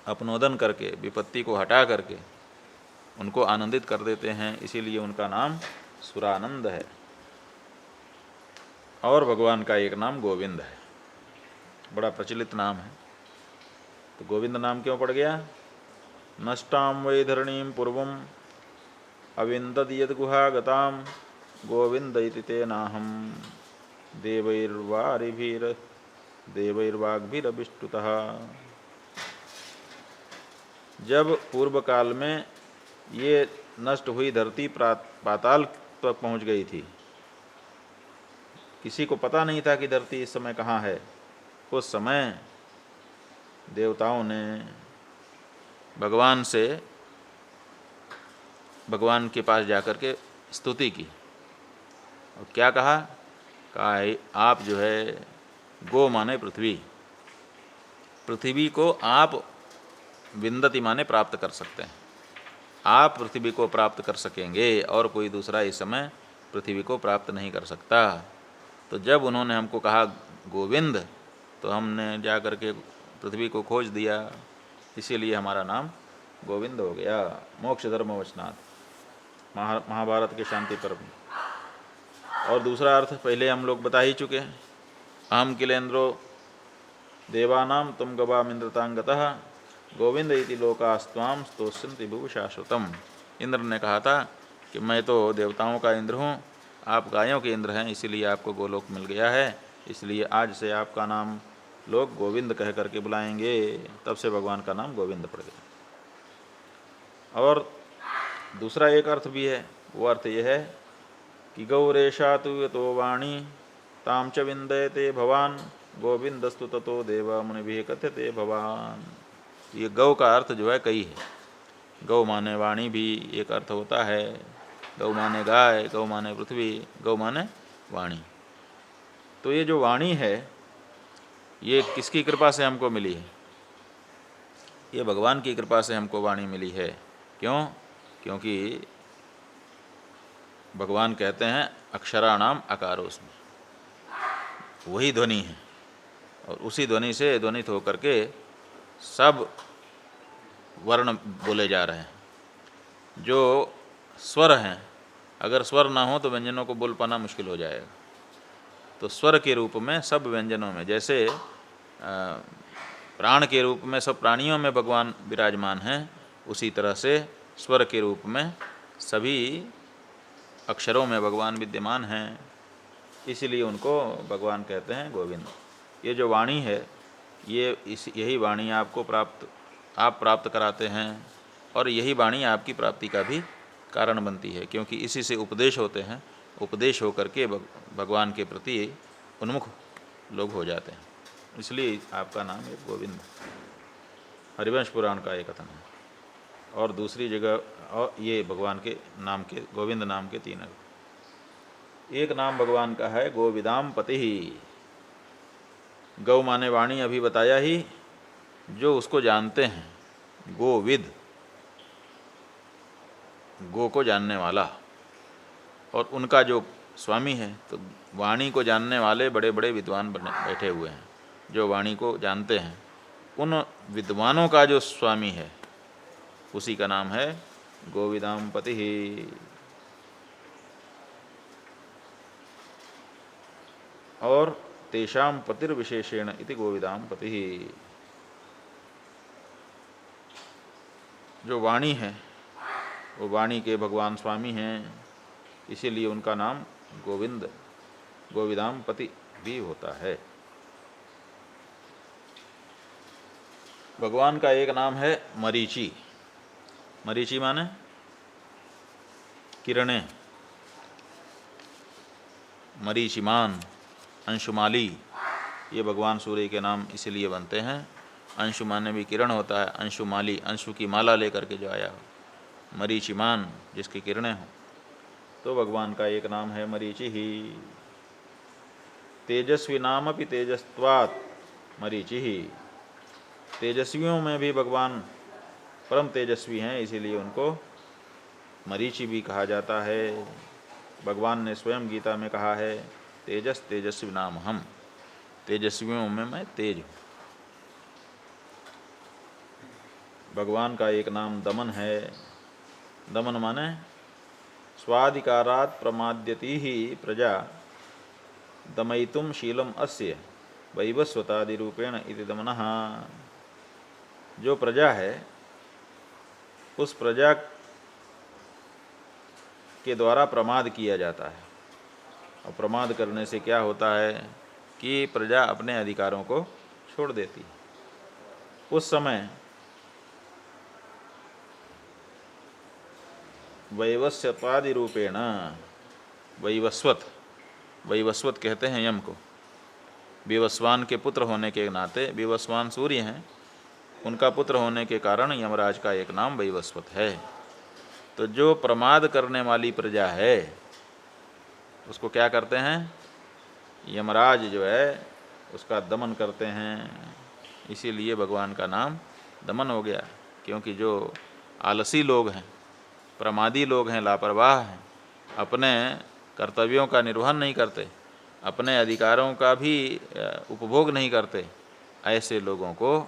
अपनोदन करके, विपत्ति को हटा करके उनको आनंदित कर देते हैं। इसीलिए उनका नाम सुरानंद है। और भगवान का एक नाम गोविंद है, बड़ा प्रचलित नाम है। तो गोविंद नाम क्यों पड़ गया? नष्टाम वै धरणीम पूर्वम अविंदद यद गुहा गताम गोविंद इति तेनाहम देवैर्वाग्भिरभिष्टुतः। जब पूर्व काल में ये नष्ट हुई धरती पाताल तक पहुंच गई थी, किसी को पता नहीं था कि धरती इस समय कहाँ है। उस समय देवताओं ने भगवान के पास जाकर के स्तुति की और क्या कहा? आप जो है, गो माने पृथ्वी, पृथ्वी को आप विंदति माने प्राप्त कर सकते हैं। आप पृथ्वी को प्राप्त कर सकेंगे और कोई दूसरा इस समय पृथ्वी को प्राप्त नहीं कर सकता। तो जब उन्होंने हमको कहा गोविंद, तो हमने जा कर के पृथ्वी को खोज दिया, इसीलिए हमारा नाम गोविंद हो गया। मोक्ष धर्म वचनात् महाभारत के शांति पर्व में। और दूसरा अर्थ पहले हम लोग बता ही चुके हैं, अहम किलेंद्रो देवानाम तुम गवामिंद्रतांगतः गोविंद इति लोकास्त्वाम स्तोष्यन्ति भुव शाश्वतम। इंद्र ने कहा था कि मैं तो देवताओं का इंद्र हूँ, आप गायों के इंद्र हैं, इसीलिए आपको गोलोक मिल गया है, इसलिए आज से आपका नाम लोग गोविंद कह करके बुलाएंगे। तब से भगवान का नाम गोविंद पड़ गया। और दूसरा एक अर्थ भी है, वो अर्थ ये है कि गौरेशा तु यतो वाणी ताम च विंदयते भवान गोविंदस्तु ततो देव मुनिभिः कथ्यते भवान। ये गौ का अर्थ जो है कई है। गौ माने वाणी भी एक अर्थ होता है, गौ माने गाय, गौ माने पृथ्वी, गौ माने वाणी। तो ये जो वाणी है ये किसकी कृपा से हमको मिली है? ये भगवान की कृपा से हमको वाणी मिली है। क्यों? क्योंकि भगवान कहते हैं अक्षराणाम अकारोस्मि, वही ध्वनि है और उसी ध्वनि से ध्वनित होकर के सब वर्ण बोले जा रहे हैं। जो स्वर हैं, अगर स्वर ना हो तो व्यंजनों को बोल पाना मुश्किल हो जाएगा। तो स्वर के रूप में सब व्यंजनों में, जैसे प्राण के रूप में सब प्राणियों में भगवान विराजमान हैं, उसी तरह से स्वर के रूप में सभी अक्षरों में भगवान विद्यमान हैं, इसलिए उनको भगवान कहते हैं गोविंद। ये जो वाणी है ये यही वाणी आपको आप प्राप्त कराते हैं और यही वाणी आपकी प्राप्ति का भी कारण बनती है, क्योंकि इसी से उपदेश होते हैं। उपदेश होकर के भगवान के प्रति उन्मुख लोग हो जाते हैं, इसलिए आपका नाम है गोविंद। हरिवंश पुराण का एक कथन है। और दूसरी जगह और ये भगवान के नाम के गोविंद नाम के तीन अर्थ। एक नाम भगवान का है गोविदाम पति ही। गौ माने वाणी अभी बताया ही, जो उसको जानते हैं, गोविद गो को जानने वाला, और उनका जो स्वामी है, तो वाणी को जानने वाले बड़े बड़े विद्वान बने बैठे हुए हैं जो वाणी को जानते हैं। उन विद्वानों का जो स्वामी है उसी का नाम है गोविदाम पति ही। और तेषाम पतिर्विशेषेण इति गोविदाम पति ही। जो वाणी है वो वाणी के भगवान स्वामी हैं, इसीलिए उनका नाम गोविंद गोविदाम पति भी होता है। भगवान का एक नाम है मरीचि। मरीचि माने किरणें, मरीचिमान, अंशुमाली, ये भगवान सूर्य के नाम इसीलिए बनते हैं। अंशु माने भी किरण होता है, अंशुमाली अंशु की माला लेकर के जो आया हो, मरीचिमान जिसकी किरणें हों, तो भगवान का एक नाम है मरीचि ही। तेजस्वी नाम अपि तेजस्त्वात् मरीचि ही। तेजस्वियों में भी भगवान परम तेजस्वी हैं, इसीलिए उनको मरीचि भी कहा जाता है। भगवान ने स्वयं गीता में कहा है तेजस तेजस्वी नाम हम, तेजस्वियों में मैं तेज हूँ। भगवान का एक नाम दमन है। दमन माने स्वाधिकारात् प्रमाद्यति ही प्रजा दमयितुम शीलम अस्य वैवस्वतादि रूपेण इति दमनः। जो प्रजा है उस प्रजा के द्वारा प्रमाद किया जाता है, और प्रमाद करने से क्या होता है कि प्रजा अपने अधिकारों को छोड़ देती है। उस समय वैवस्वतादि रूपेण, वैवस्वत कहते हैं यम को। विवस्वान के पुत्र होने के नाते, विवस्वान सूर्य हैं, उनका पुत्र होने के कारण यमराज का एक नाम वैवस्वत है। तो जो प्रमाद करने वाली प्रजा है उसको क्या करते हैं? यमराज जो है उसका दमन करते हैं। इसीलिए भगवान का नाम दमन हो गया, क्योंकि जो आलसी लोग हैं, प्रमादी लोग हैं, लापरवाह हैं, अपने कर्तव्यों का निर्वहन नहीं करते, अपने अधिकारों का भी उपभोग नहीं करते, ऐसे लोगों को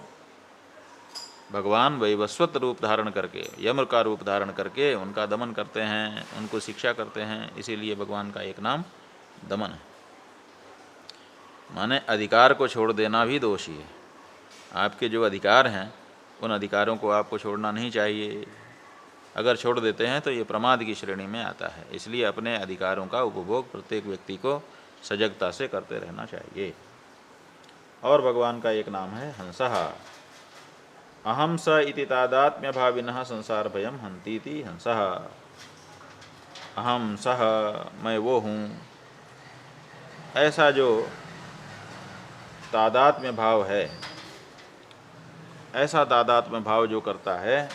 भगवान वैवस्वत रूप धारण करके, यम का रूप धारण करके उनका दमन करते हैं, उनको शिक्षा करते हैं। इसीलिए भगवान का एक नाम दमन है। माने अधिकार को छोड़ देना भी दोषी है। आपके जो अधिकार हैं उन अधिकारों को आपको छोड़ना नहीं चाहिए। अगर छोड़ देते हैं तो ये प्रमाद की श्रेणी में आता है। इसलिए अपने अधिकारों का उपभोग प्रत्येक व्यक्ति को सजगता से करते रहना चाहिए। और भगवान का एक नाम है हंसः। अहम स इति तादात्म्य भाविनः संसार भयम हंतीति हंसः। अहम सह, मैं वो हूँ, ऐसा जो तादात्म्य भाव है, ऐसा तादात्म्य भाव जो करता है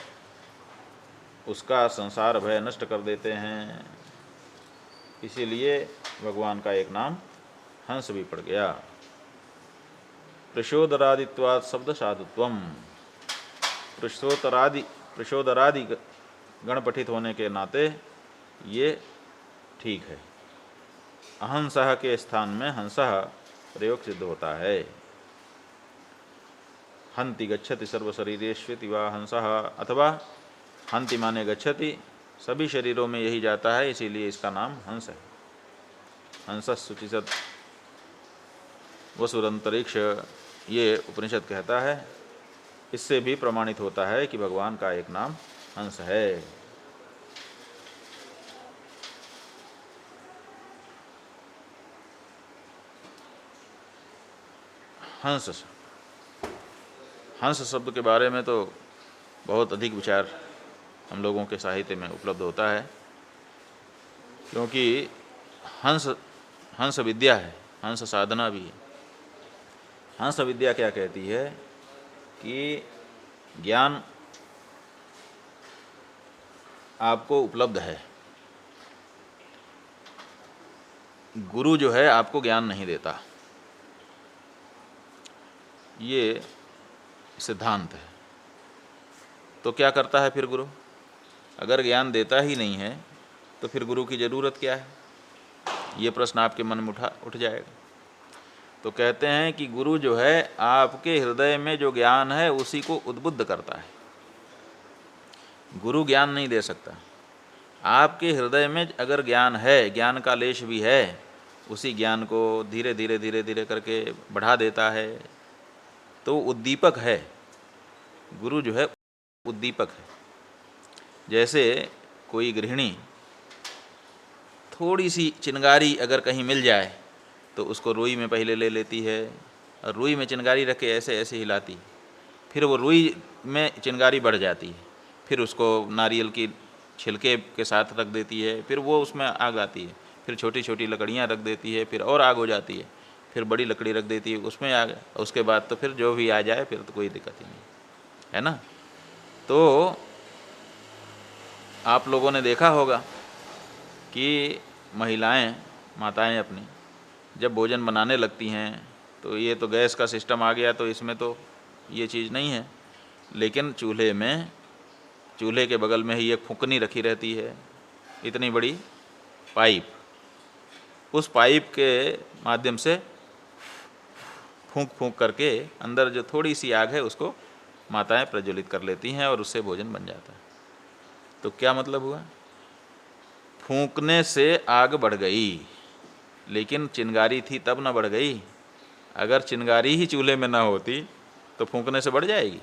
उसका संसार भय नष्ट कर देते हैं। इसीलिए भगवान का एक नाम हंस भी पड़ गया। प्रचोदरादित्वात् शब्द साधुत्वम, प्रचोदरादि गण पठित होने के नाते ये ठीक है। अहंसः के स्थान में हंसः प्रयोग सिद्ध होता है। हंति गच्छति सर्वशरीरेष्विति वा हंसः, अथवा हंति माने गच्छति, सभी शरीरों में यही जाता है, इसीलिए इसका नाम हंस है। हंसः शुचिसत् वसुरंतरिक्ष, ये उपनिषद कहता है। इससे भी प्रमाणित होता है कि भगवान का एक नाम हंस है। हंस, हंस शब्द के बारे में तो बहुत अधिक विचार हम लोगों के साहित्य में उपलब्ध होता है, क्योंकि हंस विद्या है, हंस साधना भी है। हंस विद्या क्या कहती है कि ज्ञान आपको उपलब्ध है, गुरु जो है आपको ज्ञान नहीं देता, ये सिद्धांत है। तो क्या करता है फिर गुरु? अगर ज्ञान देता ही नहीं है तो फिर गुरु की ज़रूरत क्या है? ये प्रश्न आपके मन में उठ जाएगा। तो कहते हैं कि गुरु जो है आपके हृदय में जो ज्ञान है उसी को उद्बुद्ध करता है। गुरु ज्ञान नहीं दे सकता। आपके हृदय में अगर ज्ञान है, ज्ञान का लेश भी है, उसी ज्ञान को धीरे धीरे धीरे धीरे करके बढ़ा देता है। तो उद्दीपक है, गुरु जो है उद्दीपक है। जैसे कोई गृहिणी थोड़ी सी चिंगारी अगर कहीं मिल जाए तो उसको रुई में पहले ले लेती है, और रुई में चिंगारी रख के ऐसे ऐसे हिलाती, फिर वो रुई में चिंगारी बढ़ जाती है, फिर उसको नारियल की छिलके के साथ रख देती है, फिर वो उसमें आग आती है, फिर छोटी छोटी लकड़ियाँ रख देती है, फिर और आग हो जाती है, फिर बड़ी लकड़ी रख देती है, उसमें आग, उसके बाद तो फिर जो भी आ जाए फिर तो कोई दिक्कत ही नहीं है ना। तो आप लोगों ने देखा होगा कि महिलाएं, माताएं अपनी जब भोजन बनाने लगती हैं तो ये तो गैस का सिस्टम आ गया तो इसमें तो ये चीज़ नहीं है, लेकिन चूल्हे के बगल में ही एक फुकनी रखी रहती है, इतनी बड़ी पाइप, उस पाइप के माध्यम से फूंक फूंक करके अंदर जो थोड़ी सी आग है उसको माताएं प्रज्वलित कर लेती हैं और उससे भोजन बन जाता है। तो क्या मतलब हुआ? फूंकने से आग बढ़ गई, लेकिन चिंगारी थी तब न बढ़ गई। अगर चिंगारी ही चूल्हे में ना होती तो फूंकने से बढ़ जाएगी।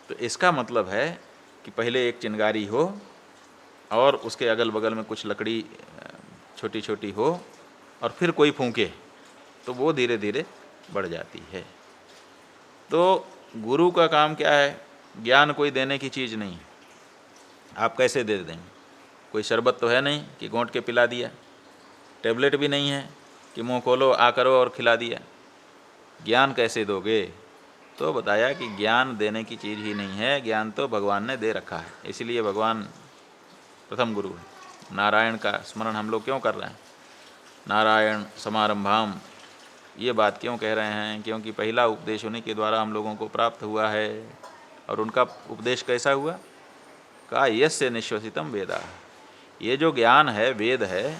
तो इसका मतलब है कि पहले एक चिंगारी हो और उसके अगल बगल में कुछ लकड़ी छोटी छोटी हो और फिर कोई फूंके तो वो धीरे धीरे बढ़ जाती है। तो गुरु का काम क्या है? ज्ञान कोई देने की चीज़ नहीं है। आप कैसे दे देंगे? कोई शरबत तो है नहीं कि घोंट के पिला दिया, टेबलेट भी नहीं है कि मुंह खोलो आ करो और खिला दिया। ज्ञान कैसे दोगे? तो बताया कि ज्ञान देने की चीज़ ही नहीं है, ज्ञान तो भगवान ने दे रखा है। इसलिए भगवान प्रथम गुरु है। नारायण का स्मरण हम लोग क्यों कर रहे हैं? नारायण समारंभाम, ये बात क्यों कह रहे हैं? क्योंकि पहला उपदेश उन्हीं के द्वारा हम लोगों को प्राप्त हुआ है। और उनका उपदेश कैसा हुआ? का यस्य निश्वसितम वेदा, ये जो ज्ञान है, वेद है,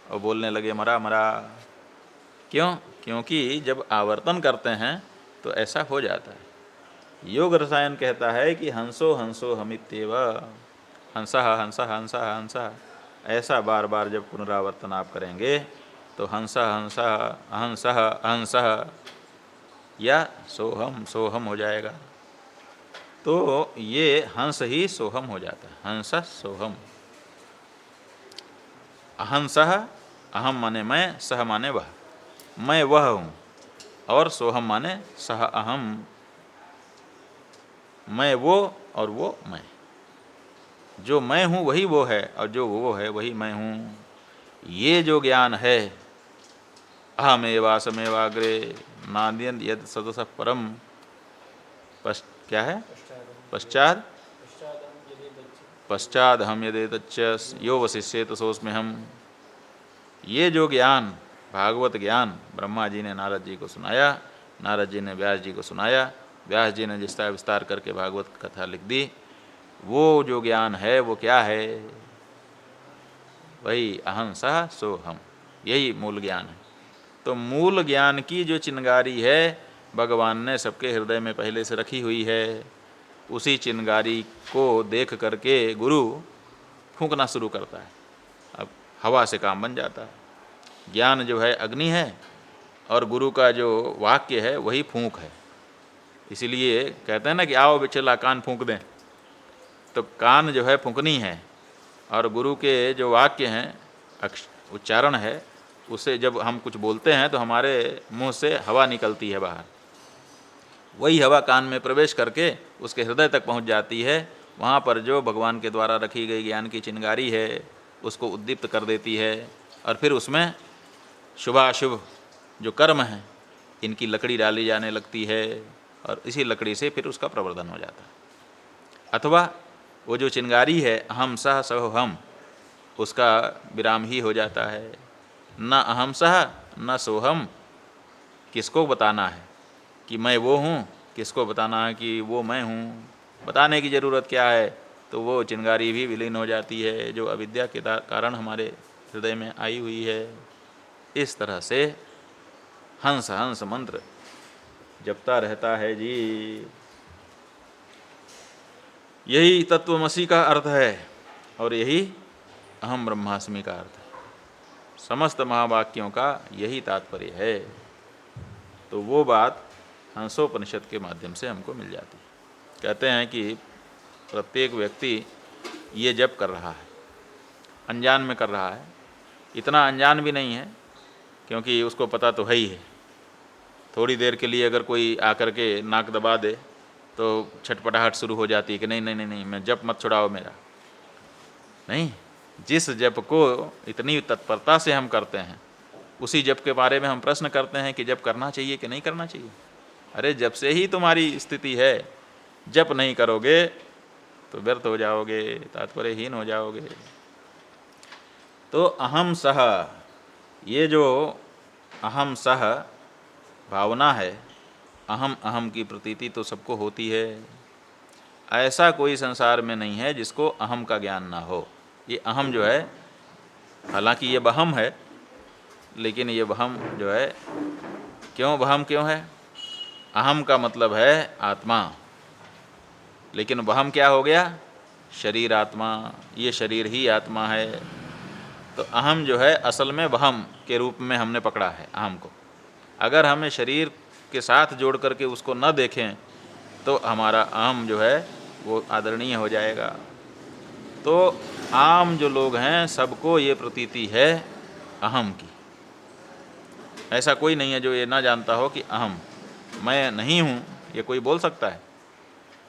और बोलने लगे मरा मरा। क्यों? क्योंकि जब आवर्तन करते हैं तो ऐसा हो जाता है। योग रसायन कहता है कि हंसो हंसो हमित्येव, हंसः हंसः हंसः हंसः, ऐसा बार बार जब पुनरावर्तन आप करेंगे तो हंसः हंसः अहंसः अहंसः या सोहम सोहम हो जाएगा। तो ये हंस ही सोहम हो जाता है, हंस सोहम। अहंसः, अहम माने मैं, सह माने वह, मैं वह हूँ, और सोहम माने सह अहम, मैं वो और वो मैं। जो मैं हूँ वही वो है और जो वो है वही मैं हूँ। ये जो ज्ञान है, अहमेवासमेवाग्रे नान्यद यद सदसः परम, क्या है? पश्चात पश्चाद हम यदेतच्च यो वशिष्येत सोऽस्मि हम। ये जो ज्ञान, भागवत ज्ञान ब्रह्मा जी ने नारद जी को सुनाया, नारद जी ने व्यास जी को सुनाया, व्यास जी ने जिसका विस्तार करके भागवत कथा लिख दी, वो जो ज्ञान है वो क्या है? वही अहं सह सो हम, यही मूल ज्ञान है। तो मूल ज्ञान की जो चिंगारी है भगवान ने सबके हृदय में पहले से रखी हुई है। उसी चिंगारी को देख करके गुरु फूंकना शुरू करता है। अब हवा से काम बन जाता है। ज्ञान जो है अग्नि है और गुरु का जो वाक्य है वही फूंक है। इसीलिए कहते हैं ना कि आओ बेचला कान फूंक दें, तो कान जो है फूंकनी है, और गुरु के जो वाक्य हैं उच्चारण है, उसे जब हम कुछ बोलते हैं तो हमारे मुंह से हवा निकलती है बाहर, वही हवा कान में प्रवेश करके उसके हृदय तक पहुंच जाती है। वहाँ पर जो भगवान के द्वारा रखी गई ज्ञान की चिंगारी है उसको उद्दीप्त कर देती है, और फिर उसमें शुभाशुभ जो कर्म हैं इनकी लकड़ी डाली जाने लगती है, और इसी लकड़ी से फिर उसका प्रवर्धन हो जाता है। अथवा वो जो चिंगारी है अहम सह सहो हम, उसका विराम ही हो जाता है। न अहम सह न सोहम, किसको बताना है कि मैं वो हूँ, किसको बताना है कि वो मैं हूँ, बताने की ज़रूरत क्या है? तो वो चिंगारी भी विलीन हो जाती है जो अविद्या के कारण हमारे हृदय में आई हुई है। इस तरह से हंस हंस मंत्र जपता रहता है जी। यही तत्वमसी का अर्थ है और यही अहम ब्रह्मास्मि का अर्थ है। समस्त महावाक्यों का यही तात्पर्य है। तो वो बात हंसोपनिषद के माध्यम से हमको मिल जाती है। कहते हैं कि प्रत्येक व्यक्ति ये जप कर रहा है, अनजान में कर रहा है। इतना अनजान भी नहीं है क्योंकि उसको पता तो है ही है। थोड़ी देर के लिए अगर कोई आकर के नाक दबा दे तो छटपटाहट शुरू हो जाती है कि नहीं नहीं नहीं नहीं, मैं जप मत छुड़ाओ मेरा। नहीं, जिस जप को इतनी तत्परता से हम करते हैं उसी जप के बारे में हम प्रश्न करते हैं कि जप करना चाहिए कि नहीं करना चाहिए। अरे जब से ही तुम्हारी स्थिति है, जप नहीं करोगे तो व्यर्थ हो जाओगे, तात्पर्यहीन हो जाओगे। तो अहम सह, ये जो अहम सह भावना है, अहम अहम की प्रतीति तो सबको होती है। ऐसा कोई संसार में नहीं है जिसको अहम का ज्ञान ना हो। ये अहम जो है, हालांकि ये वहम है, लेकिन ये वहम जो है, क्यों वहम क्यों है? अहम का मतलब है आत्मा, लेकिन वहम क्या हो गया? शरीर आत्मा, ये शरीर ही आत्मा है। तो अहम जो है असल में वहम के रूप में हमने पकड़ा है अहम को। अगर हमें शरीर के साथ जोड़ करके उसको न देखें तो हमारा अहम जो है वो आदरणीय हो जाएगा। तो आम जो लोग हैं सबको ये प्रतीति है अहम की। ऐसा कोई नहीं है जो ये ना जानता हो कि अहम, मैं नहीं हूँ, ये कोई बोल सकता है?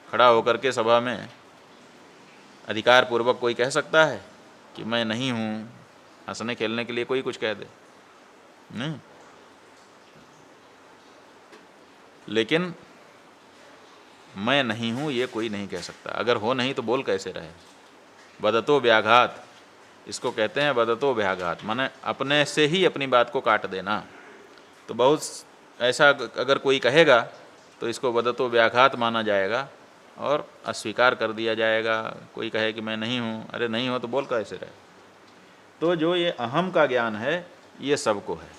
खड़ा होकर के सभा में अधिकार पूर्वक कोई कह सकता है कि मैं नहीं हूँ? हंसने खेलने के लिए कोई कुछ कह दे, नहीं। लेकिन मैं नहीं हूँ ये कोई नहीं कह सकता। अगर हो नहीं तो बोल कैसे रहे? वदतो व्याघात, इसको कहते हैं वदतो व्याघात, माने अपने से ही अपनी बात को काट देना। तो बहुत ऐसा अगर कोई कहेगा तो इसको वदतो व्याघात माना जाएगा और अस्वीकार कर दिया जाएगा। कोई कहे कि मैं नहीं हूँ, अरे नहीं हो तो बोल कैसे रहे? तो जो ये अहम का ज्ञान है ये सबको है,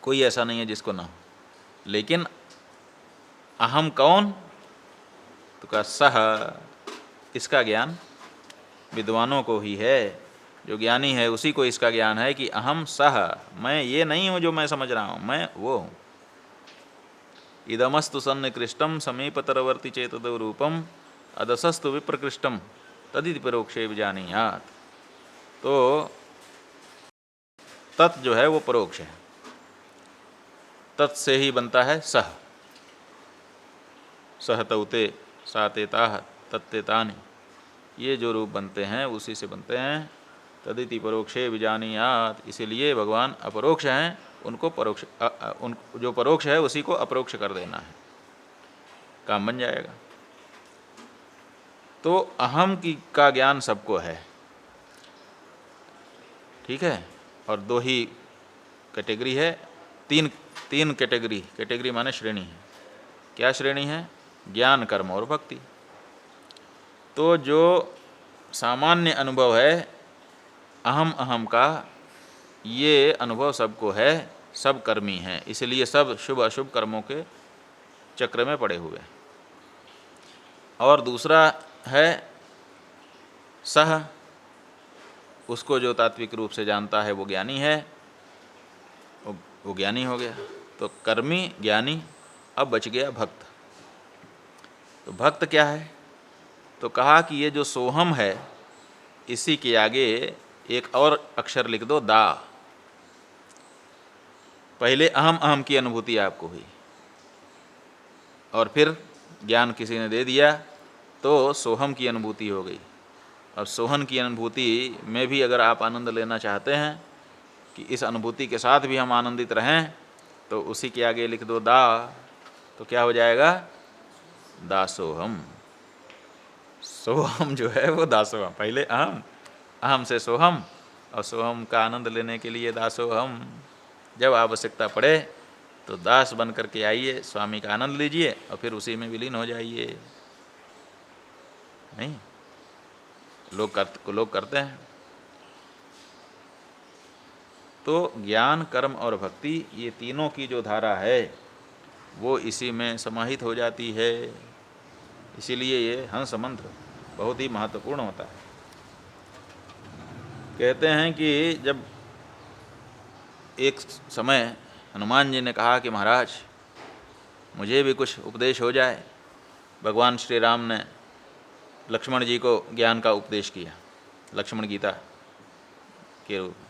कोई ऐसा नहीं है जिसको ना हो। लेकिन अहम कौन? तो कहा सह, इसका ज्ञान विद्वानों को ही है, जो ज्ञानी है उसी को इसका ज्ञान है कि अहम सह, मैं ये नहीं हूँ जो मैं समझ रहा हूँ, मैं वो हूँ। इदमस्तु सन्निकृष्टम समीपतरवर्ती चेतद रूपम अदसस्तु विप्रकृष्टम तदिति परोक्षे विजानीयात्। तो तत् जो है वो परोक्ष है, तत् से ही बनता है सह। सह तौते साते ताह तत्ते तानि, ये जो रूप बनते हैं उसी से बनते हैं। तदिति परोक्षे विजानीयात्, इसीलिए भगवान अपरोक्ष हैं, उनको परोक्ष उन जो परोक्ष है उसी को अपरोक्ष कर देना है, काम बन जाएगा। तो अहम की का ज्ञान सबको है, ठीक है। और दो ही कैटेगरी है, तीन कैटेगरी माने श्रेणी है। क्या श्रेणी है? ज्ञान, कर्म और भक्ति। तो जो सामान्य अनुभव है अहम अहम का, ये अनुभव सबको है, सब कर्मी हैं, इसलिए सब शुभ अशुभ कर्मों के चक्र में पड़े हुए। और दूसरा है सह, उसको जो तात्विक रूप से जानता है वो ज्ञानी है, वो ज्ञानी हो गया। तो कर्मी ज्ञानी, अब बच गया भक्त। तो भक्त क्या है? तो कहा कि ये जो सोहम है इसी के आगे एक और अक्षर लिख दो, दा। पहले अहम अहम की अनुभूति आपको हुई और फिर ज्ञान किसी ने दे दिया तो सोहम की अनुभूति हो गई। और सोहन की अनुभूति में भी अगर आप आनंद लेना चाहते हैं कि इस अनुभूति के साथ भी हम आनंदित रहें, तो उसी के आगे लिख दो दा। तो क्या हो जाएगा? दासोहम। सोहम जो है वो दासोहम। पहले अहम, अहम से सोहम, और सोहम का आनंद लेने के लिए दासोहम। जब आवश्यकता पड़े तो दास बन करके आइए, स्वामी का आनंद लीजिए और फिर उसी में विलीन हो जाइए। नहीं, लोग करते हैं। तो ज्ञान, कर्म और भक्ति, ये तीनों की जो धारा है वो इसी में समाहित हो जाती है। इसीलिए ये हंस मंत्र बहुत ही महत्वपूर्ण होता है। कहते हैं कि जब एक समय हनुमान जी ने कहा कि महाराज मुझे भी कुछ उपदेश हो जाए। भगवान श्री राम ने लक्ष्मण जी को ज्ञान का उपदेश किया, लक्ष्मण गीता के रूप में।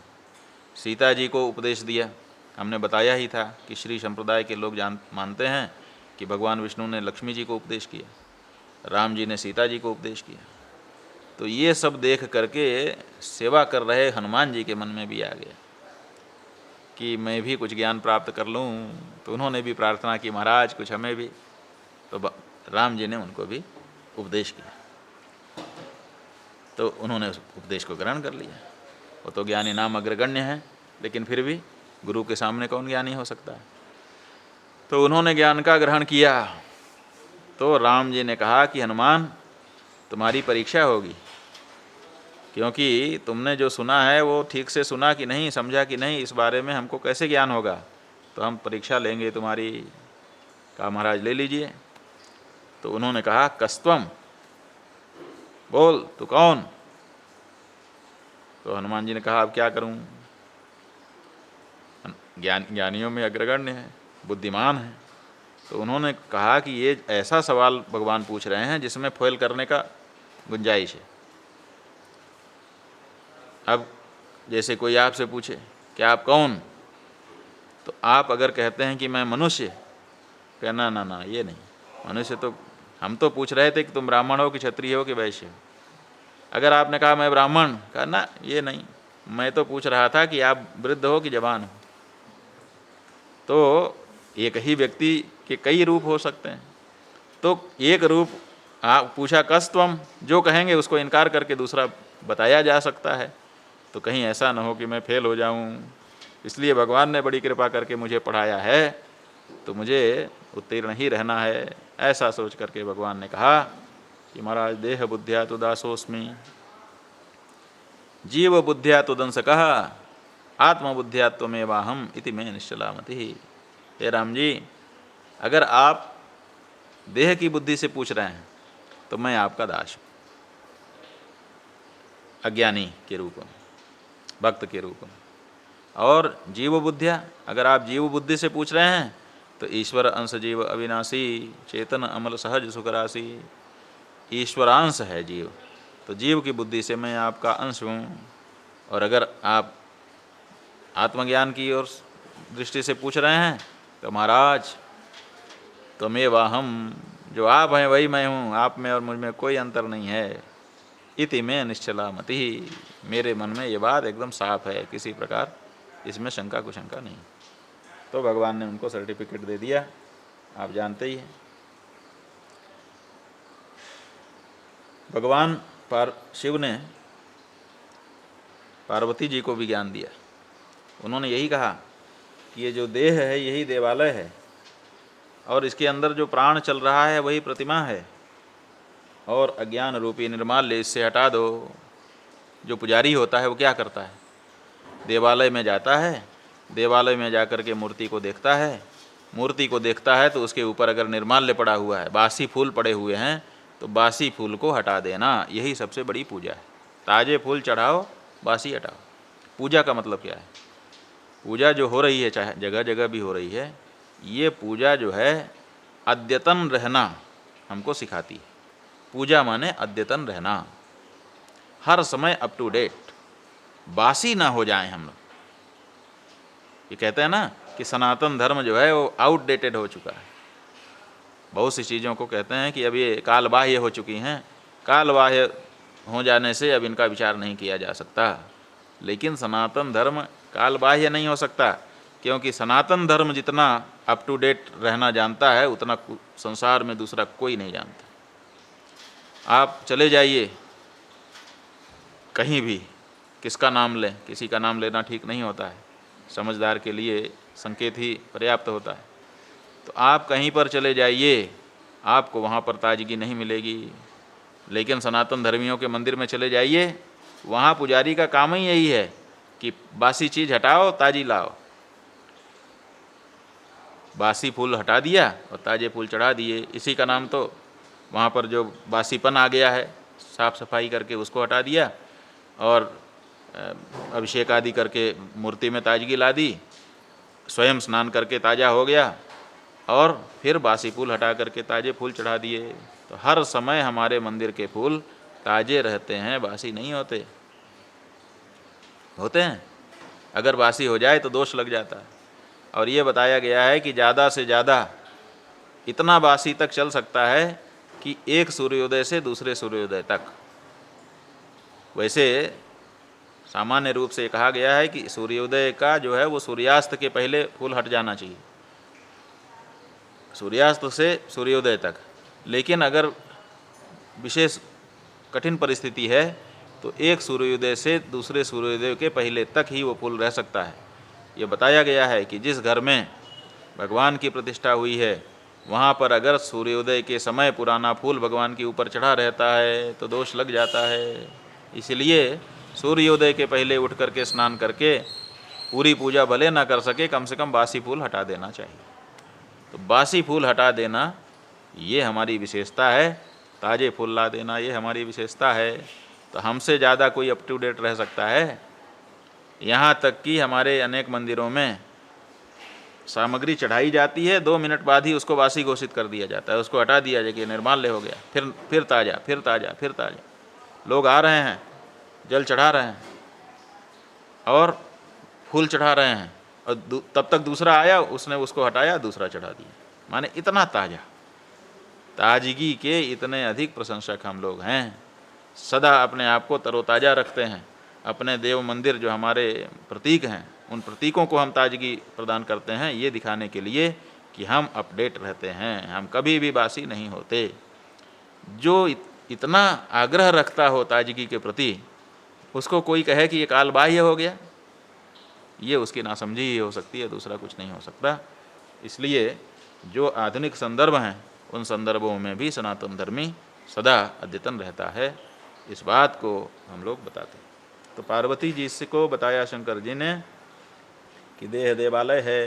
सीता जी को उपदेश दिया। हमने बताया ही था कि श्री संप्रदाय के लोग मानते हैं कि भगवान विष्णु ने लक्ष्मी जी को उपदेश किया, राम जी ने सीता जी को उपदेश किया। तो ये सब देख करके सेवा कर रहे हनुमान जी के मन में भी आ गया कि मैं भी कुछ ज्ञान प्राप्त कर लूँ। तो उन्होंने भी प्रार्थना की, महाराज कुछ हमें भी। तो राम जी ने उनको भी उपदेश किया। तो उन्होंने उस उपदेश को ग्रहण कर लिया। वो तो ज्ञानी नाम अग्रगण्य है, लेकिन फिर भी गुरु के सामने कौन ज्ञानी हो सकता है। तो उन्होंने ज्ञान का ग्रहण किया। तो राम जी ने कहा कि हनुमान, तुम्हारी परीक्षा होगी, क्योंकि तुमने जो सुना है वो ठीक से सुना कि नहीं, समझा कि नहीं, इस बारे में हमको कैसे ज्ञान होगा। तो हम परीक्षा लेंगे तुम्हारी। कहा महाराज ले लीजिए। तो उन्होंने कहा कस्त्वम, बोल तू कौन। तो हनुमान जी ने कहा अब क्या करूं, ज्ञानियों में अग्रगण्य है, बुद्धिमान है। तो उन्होंने कहा कि ये ऐसा सवाल भगवान पूछ रहे हैं जिसमें फेल करने का गुंजाइश है। अब जैसे कोई आपसे पूछे कि आप कौन, तो आप अगर कहते हैं कि मैं मनुष्य, कहना ना ना ये नहीं, मनुष्य तो हम तो पूछ रहे थे कि तुम ब्राह्मण हो कि क्षत्रिय हो कि वैश्य हो। अगर आपने कहा मैं ब्राह्मण, कहा ना ये नहीं, मैं तो पूछ रहा था कि आप वृद्ध हो कि जवान हो। तो एक ही व्यक्ति के कई रूप हो सकते हैं। तो एक रूप आप पूछा कस्त्वम, जो कहेंगे उसको इनकार करके दूसरा बताया जा सकता है। तो कहीं ऐसा ना हो कि मैं फेल हो जाऊं। इसलिए भगवान ने बड़ी कृपा करके मुझे पढ़ाया है, तो मुझे उत्तीर्ण ही रहना है। ऐसा सोच करके भगवान ने कहा कि महाराज देह बुद्धिया तो दासोस्मि। जीव बुद्धिया तुदंसकः आत्मबुद्धिया त्वमेवाहम इति मे निश्चला मतिः। हे राम जी, अगर आप देह की बुद्धि से पूछ रहे हैं तो मैं आपका दास हूँ, अज्ञानी के रूप में, भक्त के रूप में। और जीव बुद्धिया, अगर आप जीव बुद्धि से पूछ रहे हैं तो ईश्वर अंश जीव अविनाशी चेतन अमल सहज सुखराशि, ईश्वरांश है जीव, तो जीव की बुद्धि से मैं आपका अंश हूँ। और अगर आप आत्मज्ञान की ओर दृष्टि से पूछ रहे हैं तो महाराज त्वमेवाहम, जो आप हैं वही मैं हूँ, आप में और मुझ में कोई अंतर नहीं है। इति में निश्चला मति, मेरे मन में ये बात एकदम साफ है, किसी प्रकार इसमें शंका कुशंका नहीं। तो भगवान ने उनको सर्टिफिकेट दे दिया, आप जानते ही हैं। भगवान शिव ने पार्वती जी को भी ज्ञान दिया। उन्होंने यही कहा कि ये जो देह है यही देवालय है, और इसके अंदर जो प्राण चल रहा है वही प्रतिमा है, और अज्ञान रूपी निर्माल्य इससे हटा दो। जो पुजारी होता है वो क्या करता है, देवालय में जाता है, देवालय में जाकर के मूर्ति को देखता है, मूर्ति को देखता है तो उसके ऊपर अगर निर्माल्य पड़ा हुआ है, बासी फूल पड़े हुए हैं, तो बासी फूल को हटा देना, यही सबसे बड़ी पूजा है। ताज़े फूल चढ़ाओ, बासी हटाओ। पूजा का मतलब क्या है? पूजा जो हो रही है, चाहे जगह जगह भी हो रही है, ये पूजा जो है अद्यतन रहना हमको सिखाती है। पूजा माने अद्यतन रहना, हर समय अप टू डेट, बासी ना हो जाए हम लोग। ये कहते हैं ना कि सनातन धर्म जो है वो आउटडेटेड हो चुका है। बहुत सी चीज़ों को कहते हैं कि अब ये कालबाह्य हो चुकी हैं, कालबाह्य हो जाने से अब इनका विचार नहीं किया जा सकता। लेकिन सनातन धर्म कालबाह्य नहीं हो सकता, क्योंकि सनातन धर्म जितना अप टू डेट रहना जानता है उतना संसार में दूसरा कोई नहीं जानता। आप चले जाइए कहीं भी, किसका नाम लें, किसी का नाम लेना ठीक नहीं होता है, समझदार के लिए संकेत ही पर्याप्त होता है। तो आप कहीं पर चले जाइए, आपको वहाँ पर ताजगी नहीं मिलेगी। लेकिन सनातन धर्मियों के मंदिर में चले जाइए, वहाँ पुजारी का काम ही यही है कि बासी चीज़ हटाओ, ताजी लाओ। बासी फूल हटा दिया और ताजे फूल चढ़ा दिए, इसी का नाम तो वहाँ पर जो बासीपन आ गया है, साफ़ सफाई करके उसको हटा दिया और अभिषेक आदि करके मूर्ति में ताजगी ला दी, स्वयं स्नान करके ताज़ा हो गया और फिर बासी फूल हटा करके ताज़े फूल चढ़ा दिए। तो हर समय हमारे मंदिर के फूल ताज़े रहते हैं, बासी नहीं होते। होते हैं, अगर बासी हो जाए तो दोष लग जाता है। और ये बताया गया है कि ज़्यादा से ज़्यादा इतना बासी तक चल सकता है कि एक सूर्योदय से दूसरे सूर्योदय तक। वैसे सामान्य रूप से कहा गया है कि सूर्योदय का जो है वो सूर्यास्त के पहले फूल हट जाना चाहिए, सूर्यास्त से सूर्योदय तक। लेकिन अगर विशेष कठिन परिस्थिति है तो एक सूर्योदय से दूसरे सूर्योदय के पहले तक ही वो फूल रह सकता है। ये बताया गया है कि जिस घर में भगवान की प्रतिष्ठा हुई है वहाँ पर अगर सूर्योदय के समय पुराना फूल भगवान के ऊपर चढ़ा रहता है तो दोष लग जाता है। इसलिए सूर्योदय के पहले उठ करके स्नान करके पूरी पूजा भले ना कर सके, कम से कम बासी फूल हटा देना चाहिए। तो बासी फूल हटा देना ये हमारी विशेषता है, ताज़े फूल ला देना ये हमारी विशेषता है। तो हमसे ज़्यादा कोई अप टू डेट रह सकता है? यहाँ तक कि हमारे अनेक मंदिरों में सामग्री चढ़ाई जाती है, 2 मिनट बाद ही उसको बासी घोषित कर दिया जाता है, उसको हटा दिया जाए कि निर्माल्य हो गया, फिर ताज़ा, फिर ताज़ा, फिर ताज़ा। लोग आ रहे हैं, जल चढ़ा रहे हैं और फूल चढ़ा रहे हैं, और तब तक दूसरा आया, उसने उसको हटाया, दूसरा चढ़ा दिया। माने इतना ताज़ा, ताजगी के इतने अधिक प्रशंसक हम लोग हैं। सदा अपने आप को तरोताज़ा रखते हैं। अपने देव मंदिर जो हमारे प्रतीक हैं, उन प्रतीकों को हम ताजगी प्रदान करते हैं, ये दिखाने के लिए कि हम अपडेट रहते हैं, हम कभी भी बासी नहीं होते। जो इतना आग्रह रखता हो ताजगी के प्रति, उसको कोई कहे कि ये कालबाह्य हो गया, ये उसकी नासमझी ही हो सकती है, दूसरा कुछ नहीं हो सकता। इसलिए जो आधुनिक संदर्भ हैं उन संदर्भों में भी सनातन धर्मी सदा अद्यतन रहता है, इस बात को हम लोग बताते हैं। तो पार्वती जी को बताया शंकर जी ने कि देह देवालय है,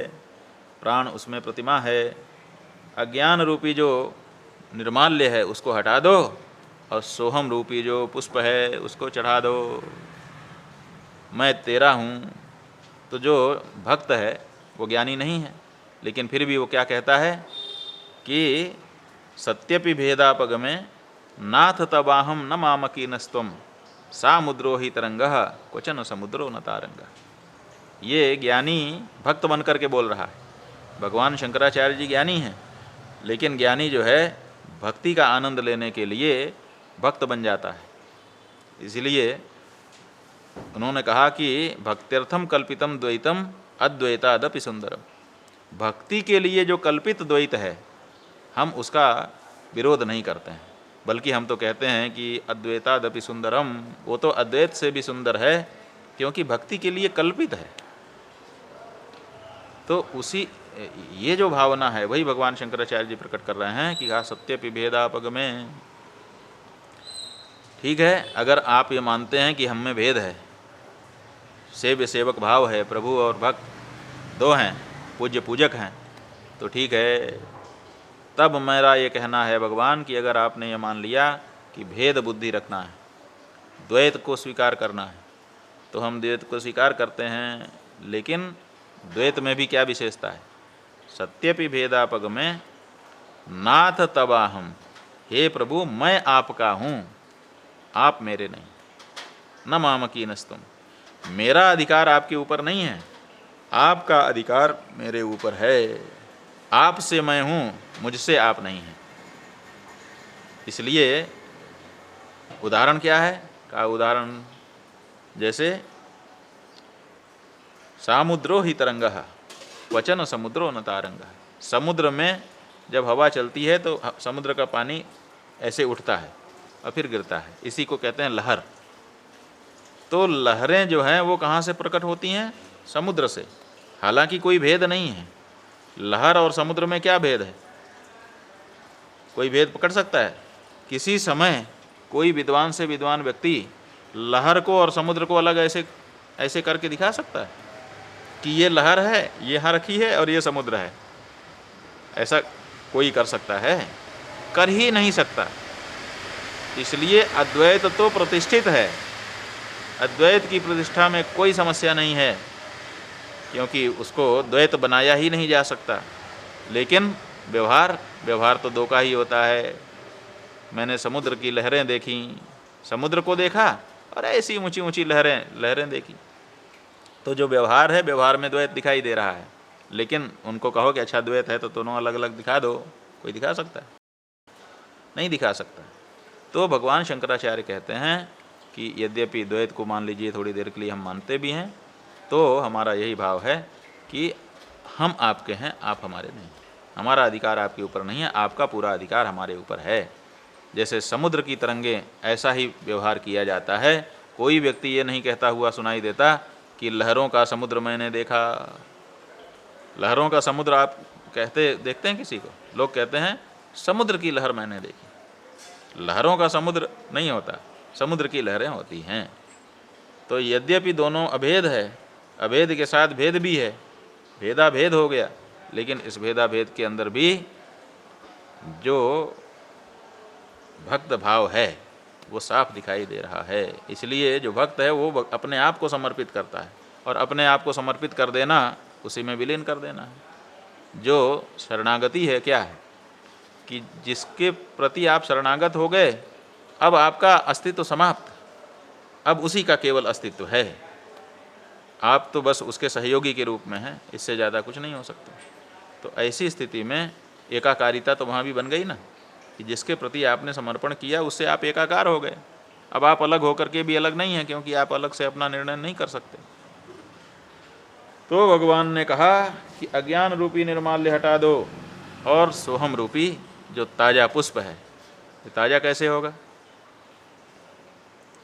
प्राण उसमें प्रतिमा है, अज्ञान रूपी जो निर्माल्य है उसको हटा दो और सोहम रूपी जो पुष्प है उसको चढ़ा दो, मैं तेरा हूँ। तो जो भक्त है वो ज्ञानी नहीं है, लेकिन फिर भी वो क्या कहता है कि सत्यपि भेदापगमे नाथ तबाहम न मामकीनस्त्वम सा मुद्रो ही तरंगः क्वचन समुद्रो न तारंगः। ये ज्ञानी भक्त बन करके बोल रहा है। भगवान शंकराचार्य जी ज्ञानी हैं, लेकिन ज्ञानी जो है भक्ति का आनंद लेने के लिए भक्त बन जाता है। इसलिए उन्होंने कहा कि भक्त्यर्थम कल्पितम द्वैतम अद्वैतादपि सुंदरम। भक्ति के लिए जो कल्पित द्वैत है हम उसका विरोध नहीं करते हैं, बल्कि हम तो कहते हैं कि अद्वैतादपि सुंदरम, वो तो अद्वैत से भी सुंदर है क्योंकि भक्ति के लिए कल्पित है। तो उसी ये जो भावना है वही भगवान शंकराचार्य जी प्रकट कर रहे हैं कि सत्यपि भेदापग में। ठीक है, अगर आप ये मानते हैं कि हम में भेद है, सेव्य सेवक भाव है, प्रभु और भक्त दो हैं, पूज्य पूजक हैं, तो ठीक है। तब मेरा ये कहना है भगवान कि अगर आपने ये मान लिया कि भेद बुद्धि रखना है, द्वैत को स्वीकार करना है, तो हम द्वैत को स्वीकार करते हैं, लेकिन द्वैत में भी क्या विशेषता है? सत्यपि भेदापग में नाथ तबाहम, हे प्रभु मैं आपका हूँ, आप मेरे नहीं। न मामकीनस्तुम, मेरा अधिकार आपके ऊपर नहीं है, आपका अधिकार मेरे ऊपर है। आपसे मैं हूँ, मुझसे आप नहीं हैं। इसलिए उदाहरण क्या है? का उदाहरण जैसे सामुद्रो ही तरंगः क्वचन समुद्रो न तारंगः। समुद्र में जब हवा चलती है तो समुद्र का पानी ऐसे उठता है और फिर गिरता है, इसी को कहते हैं लहर। तो लहरें जो हैं वो कहाँ से प्रकट होती हैं? समुद्र से। हालांकि कोई भेद नहीं है, लहर और समुद्र में क्या भेद है? कोई भेद पकड़ सकता है? किसी समय कोई विद्वान से विद्वान व्यक्ति लहर को और समुद्र को अलग ऐसे ऐसे करके दिखा सकता है कि ये लहर है, ये यहाँ रखी है, और ये समुद्र है? ऐसा कोई कर सकता है? कर ही नहीं सकता। इसलिए अद्वैत तो प्रतिष्ठित है, अद्वैत की प्रतिष्ठा में कोई समस्या नहीं है, क्योंकि उसको द्वैत बनाया ही नहीं जा सकता। लेकिन व्यवहार तो दो का ही होता है। मैंने समुद्र की लहरें देखी, समुद्र को देखा और ऐसी ऊंची ऊंची लहरें देखी, तो जो व्यवहार है, व्यवहार में द्वैत दिखाई दे रहा है। लेकिन उनको कहो कि अच्छा द्वैत है तो दोनों अलग अलग दिखा दो, कोई दिखा सकता है? नहीं दिखा सकता। तो भगवान शंकराचार्य कहते हैं कि यद्यपि द्वैत को मान लीजिए थोड़ी देर के लिए हम मानते भी हैं, तो हमारा यही भाव है कि हम आपके हैं, आप हमारे नहीं। हमारा अधिकार आपके ऊपर नहीं है, आपका पूरा अधिकार हमारे ऊपर है। जैसे समुद्र की तरंगें ऐसा ही व्यवहार किया जाता है। कोई व्यक्ति ये नहीं कहता हुआ सुनाई देता कि लहरों का समुद्र मैंने देखा। लहरों का समुद्र आप देखते हैं किसी को? लोग कहते हैं समुद्र की लहर मैंने देखी। लहरों का समुद्र नहीं होता, समुद्र की लहरें होती हैं। तो यद्यपि दोनों अभेद है, अभेद के साथ भेद भी है, भेदा भेद हो गया, लेकिन इस भेदा भेद के अंदर भी जो भक्त भाव है वो साफ दिखाई दे रहा है। इसलिए जो भक्त है वो अपने आप को समर्पित करता है, और अपने आप को समर्पित कर देना उसी में विलीन कर देना है। जो शरणागति है क्या है कि जिसके प्रति आप शरणागत हो गए, अब आपका अस्तित्व समाप्त, अब उसी का केवल अस्तित्व है। आप तो बस उसके सहयोगी के रूप में हैं, इससे ज़्यादा कुछ नहीं हो सकता। तो ऐसी स्थिति में एकाकारिता तो वहाँ भी बन गई ना, कि जिसके प्रति आपने समर्पण किया उससे आप एकाकार हो गए। अब आप अलग होकर के भी अलग नहीं हैं, क्योंकि आप अलग से अपना निर्णय नहीं कर सकते। तो भगवान ने कहा कि अज्ञान रूपी निर्माल्य हटा दो, और सोहम रूपी जो ताज़ा पुष्प है, ताज़ा कैसे होगा?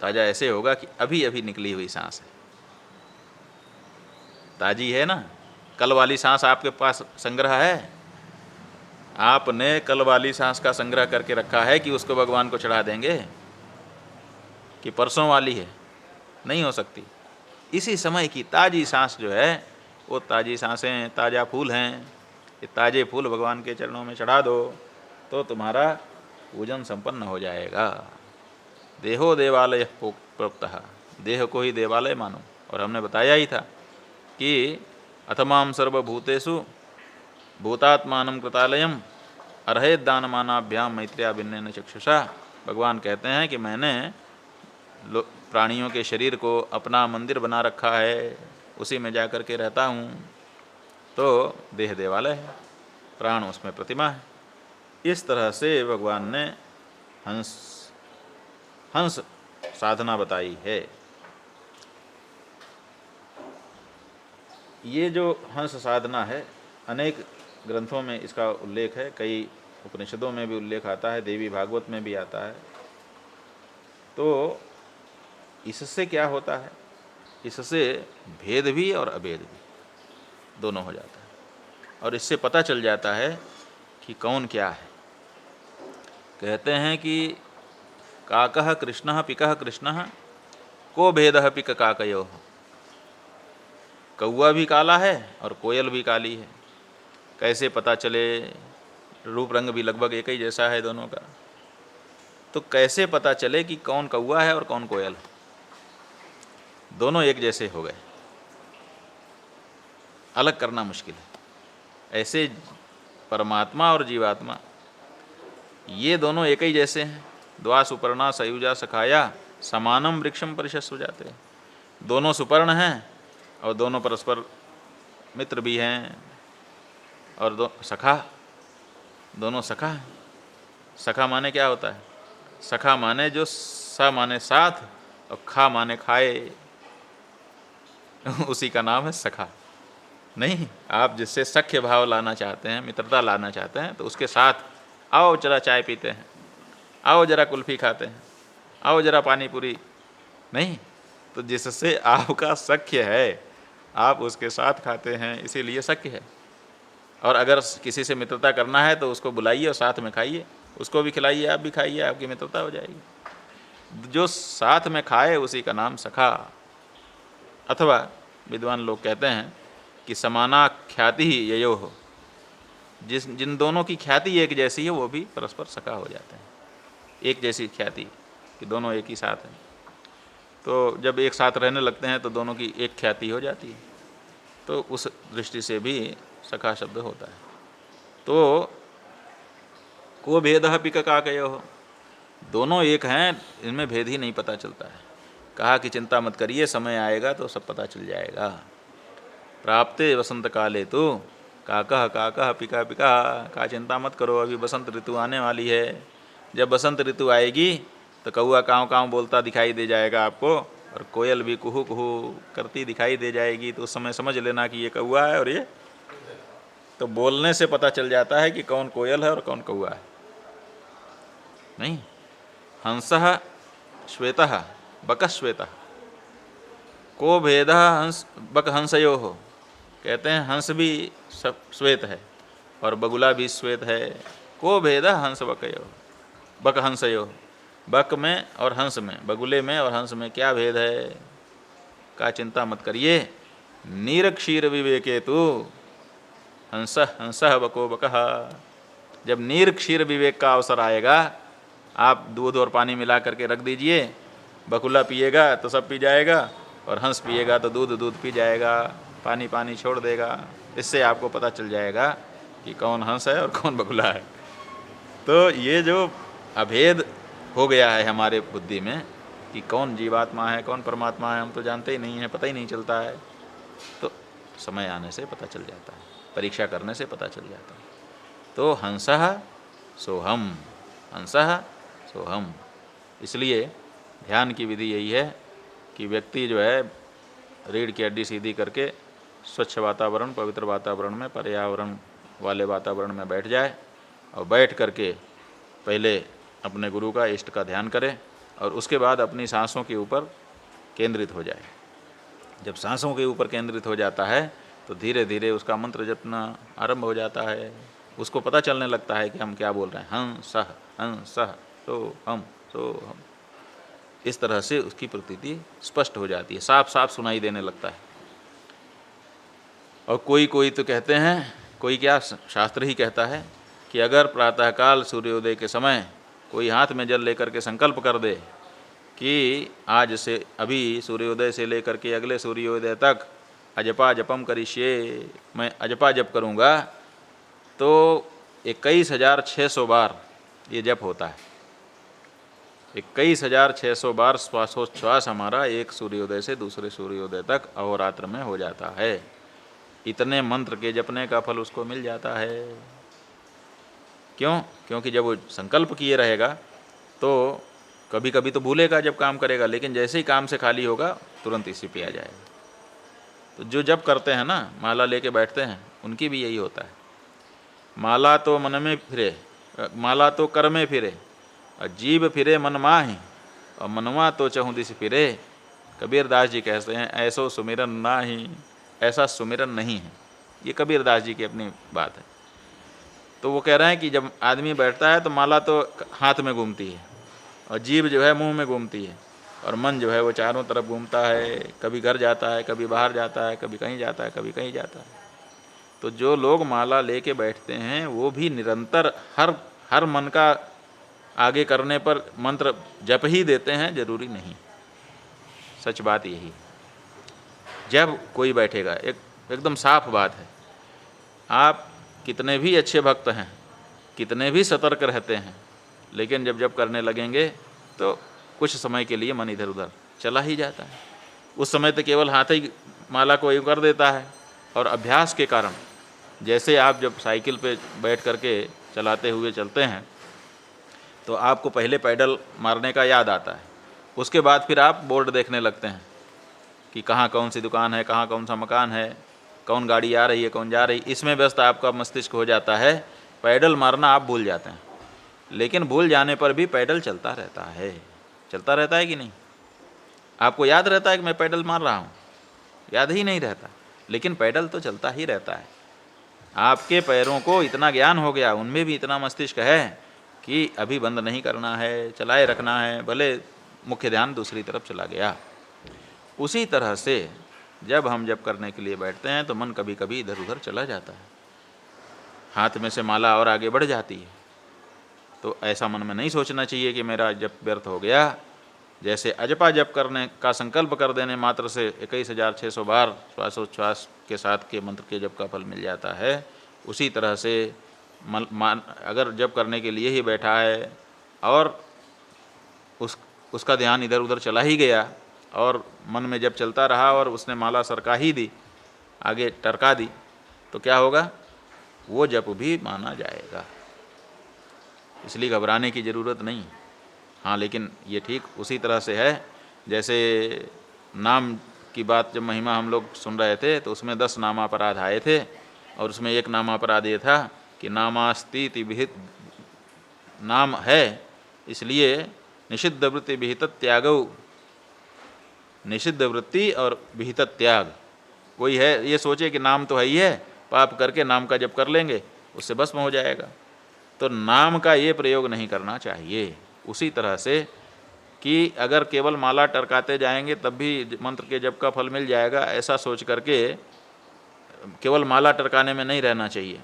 ताज़ा ऐसे होगा कि अभी अभी निकली हुई सांस है, ताज़ी है ना। कल वाली सांस आपके पास संग्रह है? आपने कल वाली सांस का संग्रह करके रखा है कि उसको भगवान को चढ़ा देंगे, कि परसों वाली है? नहीं हो सकती। इसी समय की ताज़ी सांस जो है, वो ताज़ी सांसें, ताज़ा फूल हैं, ये ताज़े फूल भगवान के चरणों में चढ़ा दो तो तुम्हारा पूजन संपन्न हो जाएगा। देहो देवालय प्रोक्तः, देह को ही देवालय मानो। और हमने बताया ही था कि अथमाम सर्वभूतेषु भूतात्मानं कृतालयम अर्हेत दानमानाभ्याम मैत्र्या भिन्नेन चक्षुषा। भगवान कहते हैं कि मैंने प्राणियों के शरीर को अपना मंदिर बना रखा है, उसी में जा कर के रहता हूँ। तो देह देवालय है, प्राण उसमें प्रतिमा है। इस तरह से भगवान ने हंस साधना बताई है। ये जो हंस साधना है, अनेक ग्रंथों में इसका उल्लेख है, कई उपनिषदों में भी उल्लेख आता है, देवी भागवत में भी आता है। तो इससे क्या होता है? इससे भेद भी और अभेद भी दोनों हो जाता है, और इससे पता चल जाता है कि कौन क्या है। कहते हैं कि काकः कृष्णः पिकः कृष्णः को भेदः पिक काकयोः। कौआ भी काला है और कोयल भी काली है। कैसे पता चले? रूप रंग भी लगभग एक ही जैसा है दोनों का। तो कैसे पता चले कि कौन कौआ है और कौन कोयल है? दोनों एक जैसे हो गए, अलग करना मुश्किल है। ऐसे परमात्मा और जीवात्मा ये दोनों एक ही जैसे हैं। द्वा सुपर्णा सयुजा सखाया समानम वृक्षम परिशस्व जाते हैं। दोनों सुपर्ण हैं और दोनों परस्पर मित्र भी हैं, और सखा, दोनों सखा हैं। सखा माने क्या होता है? सखा माने जो सा माने साथ और खा माने खाए, उसी का नाम है सखा। नहीं, आप जिससे सख्य भाव लाना चाहते हैं, मित्रता लाना चाहते हैं, तो उसके साथ आओ जरा चाय पीते हैं, आओ जरा कुल्फ़ी खाते हैं, आओ जरा पानी पूरी। नहीं, तो जिससे आपका सख्य है आप उसके साथ खाते हैं, इसीलिए सख्य है। और अगर किसी से मित्रता करना है तो उसको बुलाइए और साथ में खाइए, उसको भी खिलाइए, आप भी खाइए, आपकी मित्रता हो जाएगी। जो साथ में खाए उसी का नाम सखा। अथवा विद्वान लोग कहते हैं कि समाना ख्याति ही ययो हो, जिन दोनों की ख्याति एक जैसी है वो भी परस्पर सखा हो जाते हैं। एक जैसी ख्याति कि दोनों एक ही साथ हैं, तो जब एक साथ रहने लगते हैं तो दोनों की एक ख्याति हो जाती है। तो उस दृष्टि से भी सखा शब्द होता है। तो को भेदः पिक काकयोः, दोनों एक हैं, इनमें भेद ही नहीं पता चलता है। कहा कि चिंता मत करिए, समय आएगा तो सब पता चल जाएगा। प्राप्ते वसंत काले तो काकः काकः पिका पिका, का चिंता मत करो, अभी बसंत ऋतु आने वाली है। जब बसंत ऋतु आएगी तो कौआ काँव काँव बोलता दिखाई दे जाएगा आपको, और कोयल भी कुहू कुहू करती दिखाई दे जाएगी। तो उस समय समझ लेना कि ये कौआ है और ये, तो बोलने से पता चल जाता है कि कौन कोयल है और कौन कौआ है। नहीं, हंसः श्वेतः बकः श्वेतः को भेदः हंस बक हंसयोः। कहते हैं हंस भी श्वेत है और बगुला भी श्वेत है। को भेदः हंस बकयोः बक हंसयोः, बक में और हंस में, बगुले में और हंस में क्या भेद है? का चिंता मत करिए। नीर क्षीर विवेके तु हंसः हंसः बको बकः। जब नीर क्षीर विवेक का अवसर आएगा, आप दूध और पानी मिला करके रख दीजिए, बकुला पिएगा तो सब पी जाएगा, और हंस पिएगा तो दूध दूध पी जाएगा, पानी पानी छोड़ देगा। इससे आपको पता चल जाएगा कि कौन हंस है और कौन बकुला है। तो ये जो अभेद हो गया है हमारे बुद्धि में कि कौन जीवात्मा है कौन परमात्मा है, हम तो जानते ही नहीं हैं, पता ही नहीं चलता है। तो समय आने से पता चल जाता है, परीक्षा करने से पता चल जाता है। तो हंसः सोहम, हंसः सोहम। इसलिए ध्यान की विधि यही है कि व्यक्ति जो है रीढ़ की हड्डी सीधी करके स्वच्छ वातावरण, पवित्र वातावरण में, पर्यावरण वाले वातावरण में बैठ जाए, और बैठ करके पहले अपने गुरु का, इष्ट का ध्यान करे, और उसके बाद अपनी सांसों के ऊपर केंद्रित हो जाए। जब सांसों के ऊपर केंद्रित हो जाता है तो धीरे धीरे उसका मंत्र जपना आरंभ हो जाता है। उसको पता चलने लगता है कि हम क्या बोल रहे हैं। हंसः हंसः सोहम सोहम। इस तरह से उसकी प्रतीति स्पष्ट हो जाती है, साफ साफ सुनाई देने लगता है। और कोई कोई तो कहते हैं, कोई क्या शास्त्र ही कहता है कि अगर प्रातःकाल सूर्योदय के समय कोई हाथ में जल लेकर के संकल्प कर दे कि आज से, अभी सूर्योदय से लेकर के अगले सूर्योदय तक अजपा जपम करिष्ये, मैं अजपा जप करूँगा, तो 21,600 बार ये जप होता है। 21,600 बार श्वासोच्छ्वास हमारा एक सूर्योदय से दूसरे सूर्योदय तक अहोरात्र में हो जाता है। इतने मंत्र के जपने का फल उसको मिल जाता है। क्यों? क्योंकि जब वो संकल्प किए रहेगा तो कभी कभी तो भूलेगा जब काम करेगा, लेकिन जैसे ही काम से खाली होगा तुरंत इसी पे आ जाएगा। तो जो जप करते हैं ना, माला लेके बैठते हैं, उनकी भी यही होता है। माला तो मन में फिरे, माला तो कर में फिरे, और जीव फिरे मन माहि, और मनवा तो चहुँ दिस फिरे। कबीरदास जी कहते हैं ऐसो सुमिरन ना ही, ऐसा सुमिरन नहीं है। ये कबीरदास जी की अपनी बात है। तो वो कह रहे हैं कि जब आदमी बैठता है तो माला तो हाथ में घूमती है, और जीभ जो है मुंह में घूमती है, और मन जो है वो चारों तरफ घूमता है, कभी घर जाता है, कभी बाहर जाता है, कभी कहीं जाता है, कभी कहीं जाता है। तो जो लोग माला लेके बैठते हैं वो भी निरंतर हर मन का आगे करने पर मंत्र जप ही देते हैं, जरूरी नहीं। सच बात यही। जब कोई बैठेगा, एकदम साफ बात है, आप कितने भी अच्छे भक्त हैं, कितने भी सतर्क रहते हैं, लेकिन जब करने लगेंगे तो कुछ समय के लिए मन इधर उधर चला ही जाता है। उस समय तो केवल हाथ ही माला को यूँ कर देता है, और अभ्यास के कारण, जैसे आप जब साइकिल पे बैठ करके चलाते हुए चलते हैं तो आपको पहले पैडल मारने का याद आता है, उसके बाद फिर आप बोर्ड देखने लगते हैं कि कहाँ कौन सी दुकान है, कहाँ कौन सा मकान है, कौन गाड़ी आ रही है, कौन जा रही, इसमें व्यस्त आपका मस्तिष्क हो जाता है। पैडल मारना आप भूल जाते हैं, लेकिन भूल जाने पर भी पैडल चलता रहता है। चलता रहता है कि नहीं? आपको याद रहता है कि मैं पैडल मार रहा हूँ? याद ही नहीं रहता, लेकिन पैडल तो चलता ही रहता है। आपके पैरों को इतना ज्ञान हो गया, उनमें भी इतना मस्तिष्क है कि अभी बंद नहीं करना है, चलाए रखना है, भले मुख्य ध्यान दूसरी तरफ चला गया। उसी तरह से जब हम जप करने के लिए बैठते हैं तो मन कभी कभी इधर उधर चला जाता है, हाथ में से माला और आगे बढ़ जाती है। तो ऐसा मन में नहीं सोचना चाहिए कि मेरा जप व्यर्थ हो गया। जैसे अजपा जप करने का संकल्प कर देने मात्र से 21,600 बार श्वासोच्छ्वास के साथ के मंत्र के जप का फल मिल जाता है, उसी तरह से अगर जप करने के लिए ही बैठा है और उसका ध्यान इधर उधर चला ही गया और मन में जब चलता रहा और उसने माला सरका ही दी, आगे टरका दी, तो क्या होगा? वो जप भी माना जाएगा। इसलिए घबराने की ज़रूरत नहीं। हाँ, लेकिन ये ठीक उसी तरह से है जैसे नाम की बात, जब महिमा हम लोग सुन रहे थे तो उसमें 10 नामापराध आए थे, और उसमें एक नामापराध ये था कि नामास्तीति विहित, नाम है इसलिए निषिद्ध वृत्ति विहित त्यागौ, निषिद्ध वृत्ति और विहित त्याग। कोई है ये सोचे कि नाम तो है ही है, पाप करके नाम का जप कर लेंगे उससे भस्म हो जाएगा, तो नाम का ये प्रयोग नहीं करना चाहिए। उसी तरह से कि अगर केवल माला टरकाते जाएंगे तब भी मंत्र के जप का फल मिल जाएगा, ऐसा सोच करके केवल माला टरकाने में नहीं रहना चाहिए,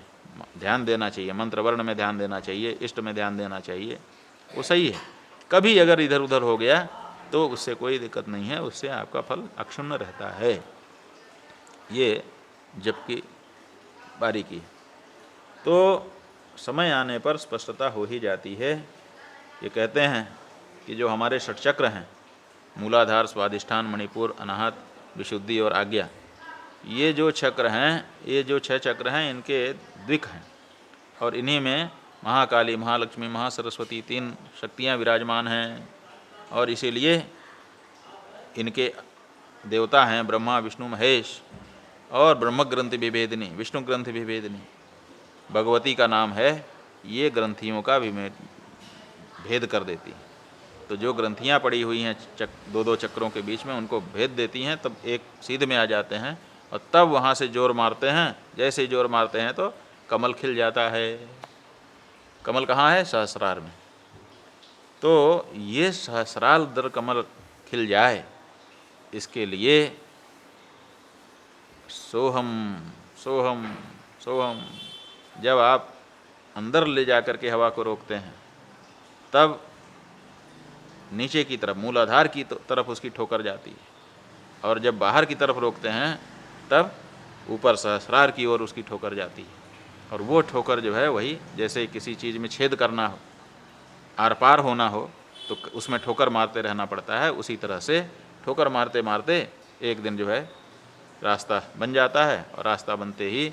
ध्यान देना चाहिए, मंत्र वर्ण में ध्यान देना चाहिए, इष्ट में ध्यान देना चाहिए, वो सही है। कभी अगर इधर उधर हो गया तो उससे कोई दिक्कत नहीं है, उससे आपका फल अक्षुण्ण रहता है। ये जप की बारीकी। तो समय आने पर स्पष्टता हो ही जाती है। ये कहते हैं कि जो हमारे षट चक्र हैं, मूलाधार, स्वाधिष्ठान, मणिपुर, अनाहत, विशुद्धि और आज्ञा, ये जो चक्र हैं, ये जो 6 चक्र हैं, इनके द्विक हैं, और इन्हीं में महाकाली, महालक्ष्मी, महासरस्वती 3 शक्तियाँ विराजमान हैं, और इसीलिए इनके देवता हैं ब्रह्मा, विष्णु, महेश, और ब्रह्म ग्रंथि विभेदिनी, विष्णु ग्रंथि विभेदिनी भगवती का नाम है। ये ग्रंथियों का भी भेद कर देती हैं। तो जो ग्रंथियाँ पड़ी हुई हैं 2-2 चक्रों के बीच में, उनको भेद देती हैं, तब एक सीध में आ जाते हैं, और तब वहाँ से जोर मारते हैं। जैसे ही जोर मारते हैं तो कमल खिल जाता है। कमल कहाँ है? सहस्रार में। तो ये सहस्रार कमल खिल जाए, इसके लिए सोहम सोहम सोहम, जब आप अंदर ले जाकर के हवा को रोकते हैं तब नीचे की तरफ मूलाधार की तरफ उसकी ठोकर जाती है, और जब बाहर की तरफ रोकते हैं तब ऊपर सहस्रार की ओर उसकी ठोकर जाती है। और वो ठोकर जो है वही जैसे किसी चीज़ में छेद करना हो, आर पार होना हो तो उसमें ठोकर मारते रहना पड़ता है, उसी तरह से ठोकर मारते मारते एक दिन जो है रास्ता बन जाता है, और रास्ता बनते ही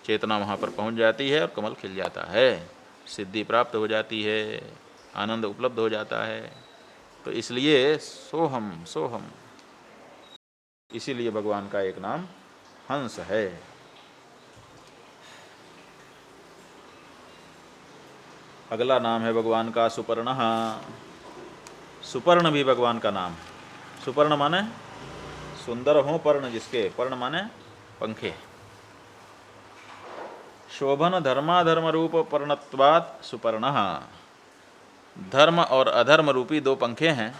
चेतना वहाँ पर पहुँच जाती है और कमल खिल जाता है, सिद्धि प्राप्त हो जाती है, आनंद उपलब्ध हो जाता है। तो इसलिए सोहम सोहम, इसीलिए भगवान का एक नाम हंस है। अगला नाम है भगवान का सुपर्ण। सुपर्ण भी भगवान का नाम है। सुपर्ण माने सुंदर हो पर्ण जिसके, पर्ण माने पंखे। शोभन धर्माधर्म रूप पर्णत्वात् सुपर्ण। धर्म और अधर्म रूपी दो पंखे हैं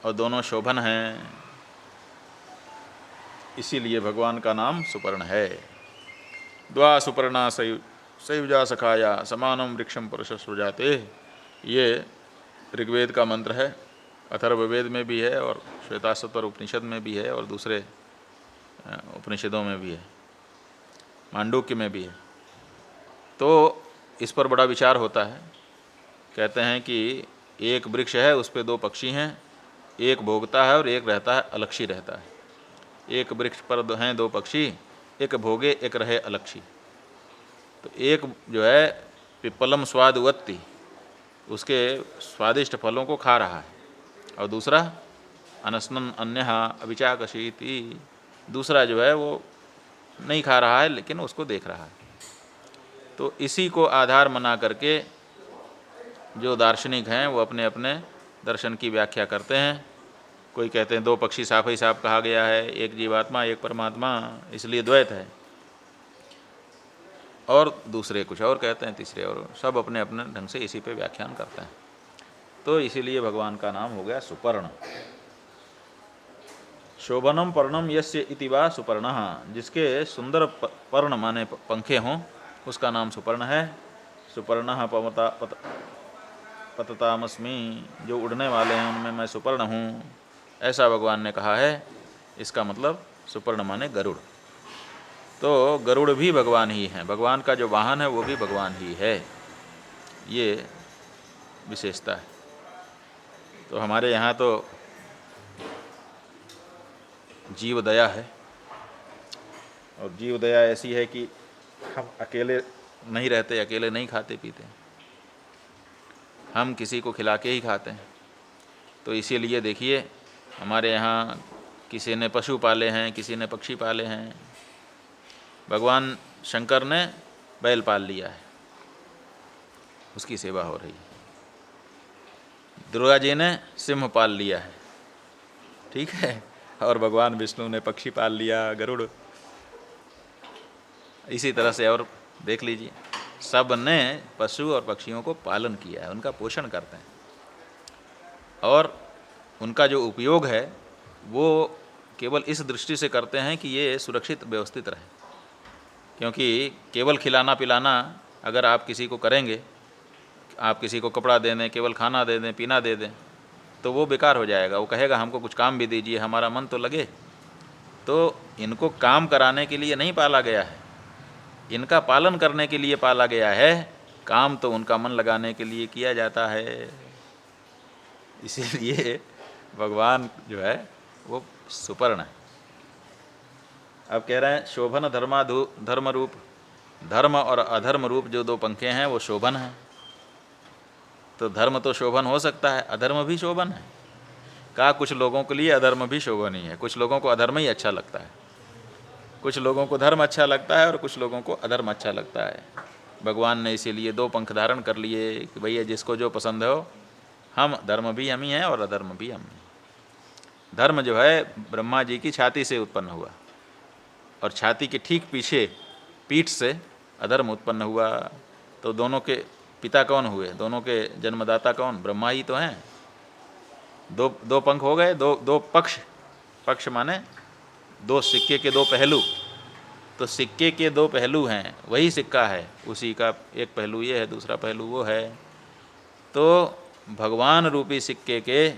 और दोनों शोभन हैं, इसीलिए भगवान का नाम सुपर्ण है। द्वा सुपर्णा सयुजा सखाया समानम वृक्षम पुरुष सुजाते, ये ऋग्वेद का मंत्र है, अथर्ववेद में भी है और श्वेताश्वतर उपनिषद में भी है और दूसरे उपनिषदों में भी है, मांडूक्य में भी है। तो इस पर बड़ा विचार होता है। कहते हैं कि एक वृक्ष है, उस पर दो पक्षी हैं, एक भोगता है और एक रहता है, अलक्षी रहता है। एक वृक्ष पर हैं दो पक्षी, एक भोगे एक रहे अलक्षी। तो एक जो है पिप्पलम स्वादवत्ति, उसके स्वादिष्ट फलों को खा रहा है, और दूसरा अनस्नन अन्यहा अविचाकशीति, दूसरा जो है वो नहीं खा रहा है लेकिन उसको देख रहा है। तो इसी को आधार बना करके जो दार्शनिक हैं वो अपने अपने दर्शन की व्याख्या करते हैं। कोई कहते हैं दो पक्षी साफ ही साफ कहा गया है, एक जीवात्मा एक परमात्मा, इसलिए द्वैत है, और दूसरे कुछ और कहते हैं, तीसरे, और सब अपने अपने ढंग से इसी पे व्याख्यान करते हैं। तो इसीलिए भगवान का नाम हो गया सुपर्ण। शोभनम पर्णम यस्य इति वा सुपर्ण, जिसके सुंदर पर्ण माने पंखे हों उसका नाम सुपर्ण है। सुपर्ण पततामस्मि, जो उड़ने वाले हैं उनमें मैं सुपर्ण हूँ, ऐसा भगवान ने कहा है। इसका मतलब सुपर्ण माने गरुड़। तो गरुड़ भी भगवान ही हैं, भगवान का जो वाहन है वो भी भगवान ही है, ये विशेषता है। तो हमारे यहाँ तो जीव दया है, और जीव दया ऐसी है कि हम अकेले नहीं रहते, अकेले नहीं खाते पीते, हम किसी को खिला के ही खाते हैं। तो इसीलिए देखिए हमारे यहाँ किसी ने पशु पाले हैं, किसी ने पक्षी पाले हैं। भगवान शंकर ने बैल पाल लिया है, उसकी सेवा हो रही है। दुर्गा जी ने सिंह पाल लिया है, ठीक है, और भगवान विष्णु ने पक्षी पाल लिया, गरुड़। इसी तरह से और देख लीजिए, सब ने पशु और पक्षियों को पालन किया है, उनका पोषण करते हैं, और उनका जो उपयोग है वो केवल इस दृष्टि से करते हैं कि ये सुरक्षित व्यवस्थित रहे। क्योंकि केवल खिलाना पिलाना अगर आप किसी को करेंगे, आप किसी को कपड़ा दे दें, केवल खाना दे दें, पीना दे दें, तो वो बेकार हो जाएगा। वो कहेगा हमको कुछ काम भी दीजिए, हमारा मन तो लगे। तो इनको काम कराने के लिए नहीं पाला गया है, इनका पालन करने के लिए पाला गया है। काम तो उनका मन लगाने के लिए किया जाता है। इसीलिए भगवान जो है वो सुपर्ण है। अब कह रहे हैं शोभन धर्म रूप, धर्म और अधर्म रूप जो दो पंखे हैं वो शोभन हैं। तो धर्म तो शोभन हो सकता है, अधर्म भी शोभन है। कहा कुछ लोगों के लिए अधर्म भी शोभन ही है, कुछ लोगों को अधर्म ही अच्छा लगता है, कुछ लोगों को धर्म अच्छा लगता है और कुछ लोगों को अधर्म अच्छा लगता है। भगवान ने इसीलिए दो पंख धारण कर लिए कि भैया जिसको जो पसंद हो, हम धर्म भी हम ही हैं और अधर्म भी हम ही। धर्म जो है ब्रह्मा जी की छाती से उत्पन्न हुआ, और छाती के ठीक पीछे पीठ से अधर्म उत्पन्न हुआ। तो दोनों के पिता कौन हुए? दोनों के जन्मदाता कौन? ब्रह्मा ही तो हैं। दो दो पंख हो गए, दो दो पक्ष। पक्ष माने दो सिक्के के दो पहलू। तो सिक्के के दो पहलू हैं, वही सिक्का है, उसी का एक पहलू ये है, दूसरा पहलू वो है। तो भगवान रूपी सिक्के के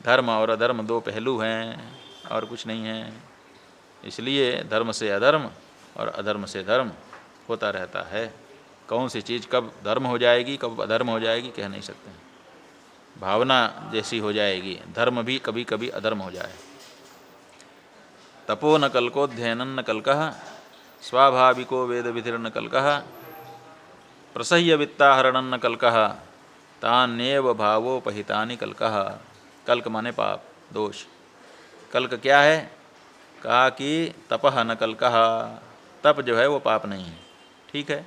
धर्म और अधर्म दो पहलू हैं, और कुछ नहीं है। इसलिए धर्म से अधर्म और अधर्म से धर्म होता रहता है। कौन सी चीज़ कब धर्म हो जाएगी, कब अधर्म हो जाएगी, कह नहीं सकते। भावना जैसी हो जाएगी, धर्म भी कभी कभी अधर्म हो जाए। तपो न कल्कोऽध्ययनं न कल्कः, स्वाभाविको वेद विधिर्न कल्कः, प्रसह्य वित्ताहरणं न कल्कः, तान्येव भावोपहितानि कल्कः। कल्क माने पाप, दोष। कल्क क्या है? कहा कि तपः न कल्कः, तप जो है वो पाप नहीं है, ठीक है।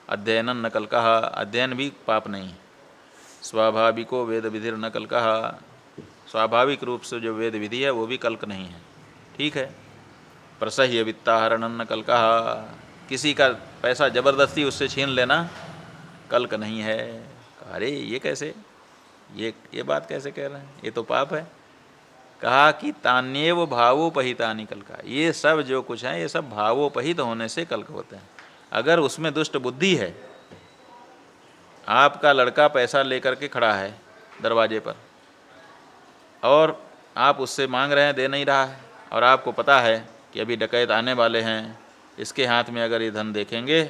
अध्ययनं न कल्कः, अध्ययन भी पाप नहीं है। स्वाभाविको वेद विधिर्न कल्कः, स्वाभाविक रूप से जो वेद विधि है वो भी कल्क नहीं है, ठीक है। प्रसह्य वित्ताहरणं न कल्कः, किसी का पैसा जबरदस्ती उससे छीन लेना कल्क नहीं है। अरे ये कैसे, ये बात कैसे कह रहे हैं, ये तो पाप है। कहा कि तान्येव भावोपहितानि कल्का, ये सब जो कुछ है ये सब भावोपहित होने से कल्क होते हैं। अगर उसमें दुष्ट बुद्धि है, आपका लड़का पैसा लेकर के खड़ा है दरवाजे पर और आप उससे मांग रहे हैं, दे नहीं रहा है, और आपको पता है कि अभी डकैत आने वाले हैं, इसके हाथ में अगर ये धन देखेंगे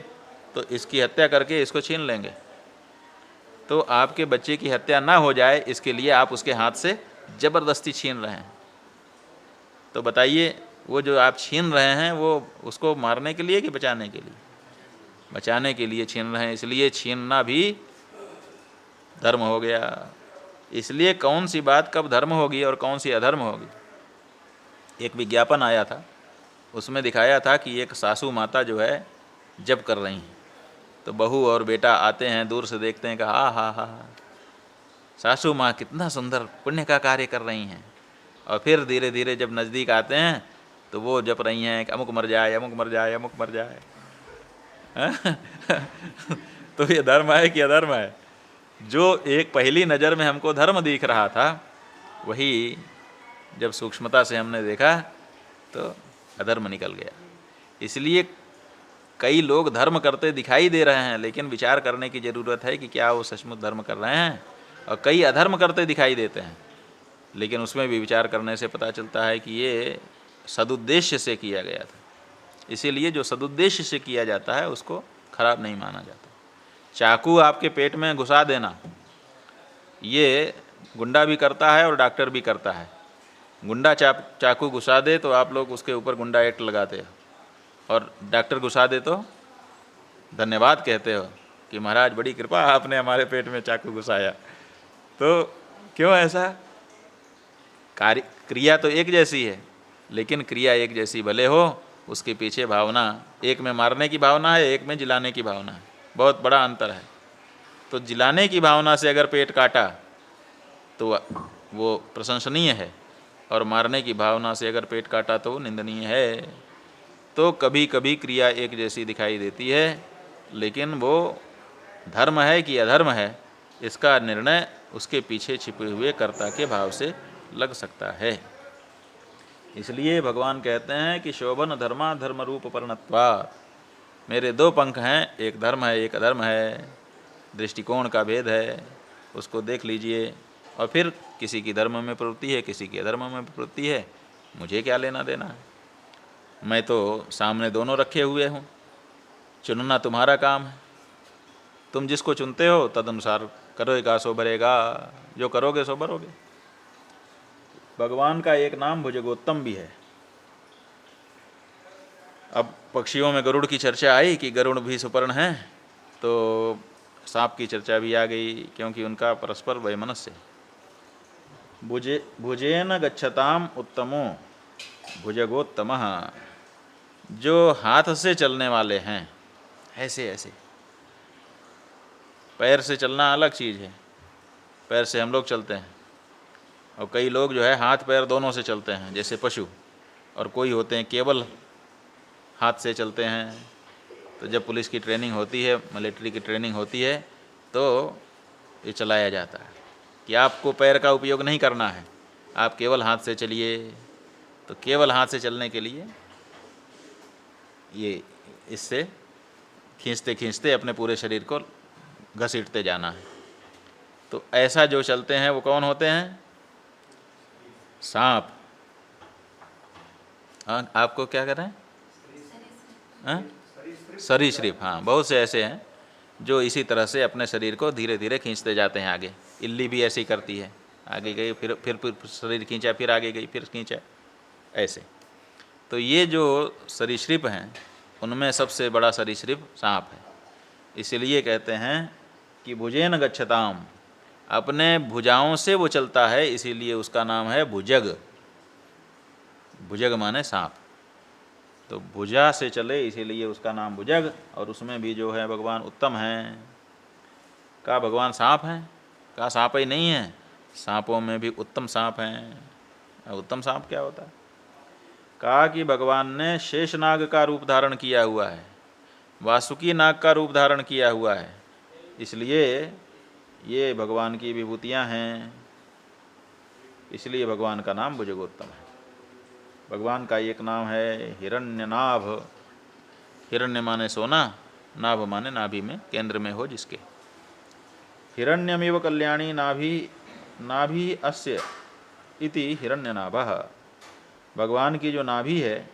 तो इसकी हत्या करके इसको छीन लेंगे। तो आपके बच्चे की हत्या ना हो जाए इसके लिए आप उसके हाथ से ज़बरदस्ती छीन रहे हैं। तो बताइए, वो जो आप छीन रहे हैं वो उसको मारने के लिए कि बचाने के लिए? बचाने के लिए छीन रहे हैं, इसलिए छीनना भी धर्म हो गया। इसलिए कौन सी बात कब धर्म होगी और कौन सी अधर्म होगी? एक विज्ञापन आया था, उसमें दिखाया था कि एक सासू माता जो है जप कर रही हैं, तो बहू और बेटा आते हैं, दूर से देखते हैं, कहा हा हा हा, सासू माँ कितना सुंदर पुण्य का कार्य कर रही हैं। और फिर धीरे धीरे जब नज़दीक आते हैं तो वो जप रही हैं कि अमुक मर जाए, अमुक मर जाए, अमुक मर जाए। तो ये धर्म है कि अधर्म है? जो एक पहली नज़र में हमको धर्म दिख रहा था, वही जब सूक्ष्मता से हमने देखा तो अधर्म निकल गया। इसलिए कई लोग धर्म करते दिखाई दे रहे हैं, लेकिन विचार करने की ज़रूरत है कि क्या वो सचमुच धर्म कर रहे हैं। और कई अधर्म करते दिखाई देते हैं, लेकिन उसमें भी विचार करने से पता चलता है कि ये सदुद्देश्य से किया गया था। इसीलिए जो सदुद्देश्य से किया जाता है उसको खराब नहीं माना जाता। चाकू आपके पेट में घुसा देना, ये गुंडा भी करता है और डॉक्टर भी करता है। गुंडा चाकू घुसा दे तो आप लोग उसके ऊपर गुंडा एक्ट लगाते हो, और डॉक्टर घुसा दे तो धन्यवाद कहते हो कि महाराज बड़ी कृपा, आपने हमारे पेट में चाकू घुसाया। तो क्यों ऐसा? क्रिया तो एक जैसी है, लेकिन क्रिया एक जैसी भले हो, उसके पीछे भावना, एक में मारने की भावना है, एक में जिलाने की भावना है, बहुत बड़ा अंतर है। तो जिलाने की भावना से अगर पेट काटा तो वो प्रशंसनीय है, और मारने की भावना से अगर पेट काटा तो वो निंदनीय है। तो कभी कभी क्रिया एक जैसी दिखाई देती है, लेकिन वो धर्म है कि अधर्म है, इसका निर्णय उसके पीछे छिपे हुए कर्ता के भाव से लग सकता है। इसलिए भगवान कहते हैं कि शोभन धर्मा धर्म रूप परिणत्वात्, मेरे दो पंख हैं, एक धर्म है एक अधर्म है, दृष्टिकोण का भेद है, उसको देख लीजिए। और फिर किसी की धर्म में प्रवृत्ति है, किसी की अधर्म में प्रवृत्ति है, मुझे क्या लेना देना है? मैं तो सामने दोनों रखे हुए हूँ, चुनना तुम्हारा काम है। तुम जिसको चुनते हो तदनुसार करोगे सो भरेगा, जो करोगे सो भरोगे। भगवान का एक नाम भुजगोत्तम भी है। अब पक्षियों में गरुड़ की चर्चा आई कि गरुड़ भी सुपर्ण हैं, तो सांप की चर्चा भी आ गई, क्योंकि उनका परस्पर वैमनस्य। भुजेन गच्छताम उत्तमो भुजगोत्तमः, जो हाथ से चलने वाले हैं, ऐसे ऐसे। पैर से चलना अलग चीज़ है, पैर से हम लोग चलते हैं, और कई लोग जो है हाथ पैर दोनों से चलते हैं जैसे पशु, और कोई होते हैं केवल हाथ से चलते हैं। तो जब पुलिस की ट्रेनिंग होती है, मिलिट्री की ट्रेनिंग होती है, तो ये चलाया जाता है कि आपको पैर का उपयोग नहीं करना है, आप केवल हाथ से चलिए। तो केवल हाथ से चलने के लिए ये इससे खींचते खींचते अपने पूरे शरीर को घसीटते जाना है। तो ऐसा जो चलते हैं वो कौन होते हैं? सांप। हाँ, आपको क्या कर रहे हैं? हाँ? सरीसृप। हाँ, बहुत से ऐसे हैं जो इसी तरह से अपने शरीर को धीरे धीरे खींचते जाते हैं आगे। इल्ली भी ऐसे ही करती है, आगे गई फिर शरीर खींचा, फिर आगे गई, फिर खींचा, ऐसे। तो ये जो सरीसृप हैं उनमें सबसे बड़ा सरीसृप सांप है। इसलिए कहते हैं कि भुजेन गच्छताम, अपने भुजाओं से वो चलता है, इसीलिए उसका नाम है भुजग। भुजग माने सांप। तो भुजा से चले इसीलिए उसका नाम भुजग। और उसमें भी जो है भगवान उत्तम हैं। का भगवान सांप हैं? का सांप ही नहीं है, सांपों में भी उत्तम सांप हैं। उत्तम सांप क्या होता है? कहा कि भगवान ने शेषनाग का रूप धारण किया हुआ है, वासुकी नाग का रूप धारण किया हुआ है, इसलिए ये भगवान की विभूतियाँ हैं, इसलिए भगवान का नाम भुजगोत्तम है। भगवान का एक नाम है हिरण्यनाभ। हिरण्य माने सोना, नाभ माने नाभि में, केंद्र में हो जिसके। हिरण्यमेव कल्याणी नाभि अस्य इति हिरण्यनाभः। भगवान की जो नाभि है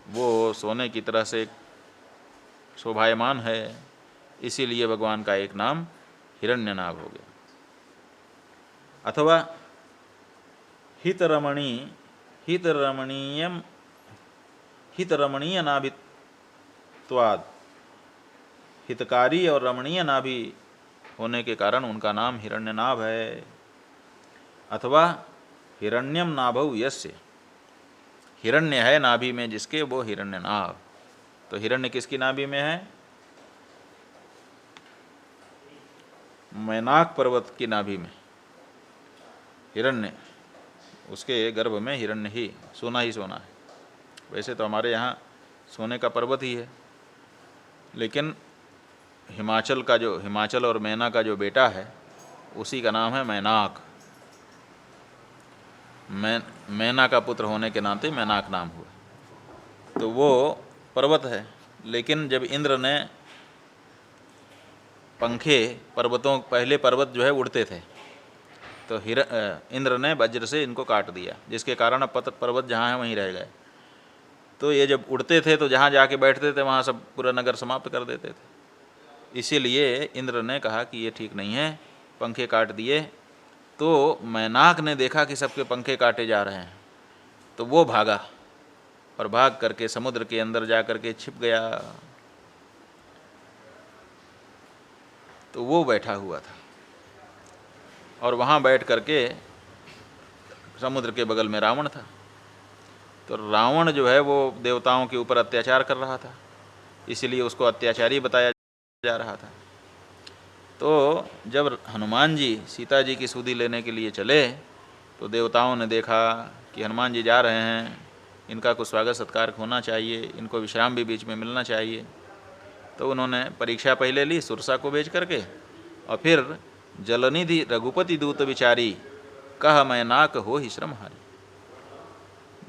वो सोने की तरह से शोभायमान है, इसीलिए भगवान का एक नाम हिरण्यनाभ हो गया। अथवा हितरमणीय नाभित्वाद, हितकारी और रमणीय नाभि होने के कारण उनका नाम हिरण्यनाभ है। अथवा हिरण्यम नाभौ यस्य, हिरण्य है नाभि में जिसके, वो हिरण्यनाभ। तो हिरण्य किसकी नाभि में है? मैनाक पर्वत की नाभि में हिरण्य, उसके गर्भ में हिरण्य ही सोना है। वैसे तो हमारे यहाँ सोने का पर्वत ही है, लेकिन हिमाचल और मैना का जो बेटा है उसी का नाम है मैनाक। मैना का पुत्र होने के नाते मैनाक नाम हुआ। तो वो पर्वत है, लेकिन जब इंद्र ने पंखे पर्वतों, पहले पर्वत जो है उड़ते थे, तो इंद्र ने वज्र से इनको काट दिया, जिसके कारण अब पर्वत जहाँ है वहीं रह गए। तो ये जब उड़ते थे तो जहाँ जाके बैठते थे वहाँ सब पूरा नगर समाप्त कर देते थे। इसीलिए इंद्र ने कहा कि ये ठीक नहीं है, पंखे काट दिए। तो मैनाक ने देखा कि सबके पंखे काटे जा रहे हैं, तो वो भागा और भाग करके समुद्र के अंदर जा करके छिप गया। तो वो बैठा हुआ था और वहाँ बैठ करके समुद्र के बगल में रावण था। तो रावण जो है वो देवताओं के ऊपर अत्याचार कर रहा था, इसीलिए उसको अत्याचारी बताया जा रहा था। तो जब हनुमान जी सीता जी की सुधि लेने के लिए चले, तो देवताओं ने देखा कि हनुमान जी जा रहे हैं, इनका कुछ स्वागत सत्कार होना चाहिए, इनको विश्राम भी बीच में मिलना चाहिए। तो उन्होंने परीक्षा पहले ली सुरसा को भेज करके, और फिर जलनिधि रघुपति दूत विचारी, कह मैनाक हो ही श्रम हारी।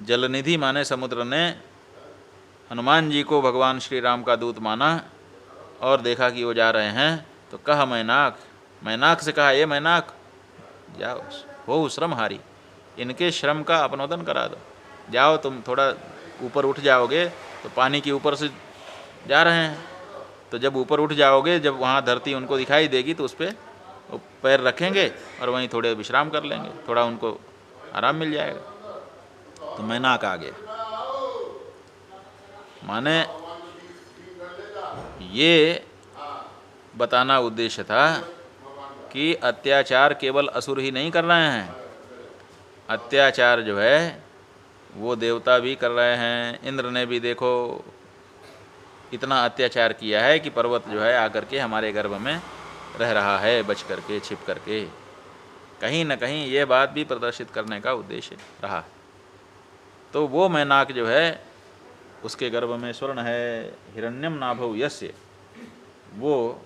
जलनिधि माने समुद्र ने हनुमान जी को भगवान श्री राम का दूत माना और देखा कि वो जा रहे हैं, तो कहा मैनाक से कहा, ये मैनाक जाओ, हो श्रम हारी, इनके श्रम का अपनोदन करा दो। जाओ, तुम थोड़ा ऊपर उठ जाओगे तो पानी के ऊपर से जा रहे हैं, तो जब ऊपर उठ जाओगे, जब वहाँ धरती उनको दिखाई देगी तो उस पर पैर रखेंगे और वहीं थोड़े विश्राम कर लेंगे, थोड़ा उनको आराम मिल जाएगा। तो मैनाक आ गया। माने ये बताना उद्देश्य था कि अत्याचार केवल असुर ही नहीं कर रहे हैं, अत्याचार जो है वो देवता भी कर रहे हैं। इंद्र ने भी देखो इतना अत्याचार किया है कि पर्वत जो है आकर के हमारे गर्भ में रह रहा है, बच करके, छिप करके। कहीं न कहीं ये बात भी प्रदर्शित करने का उद्देश्य रहा। तो वो मैनाक जो है उसके गर्भ में स्वर्ण है। हिरण्यम नाभौ यस्य, वो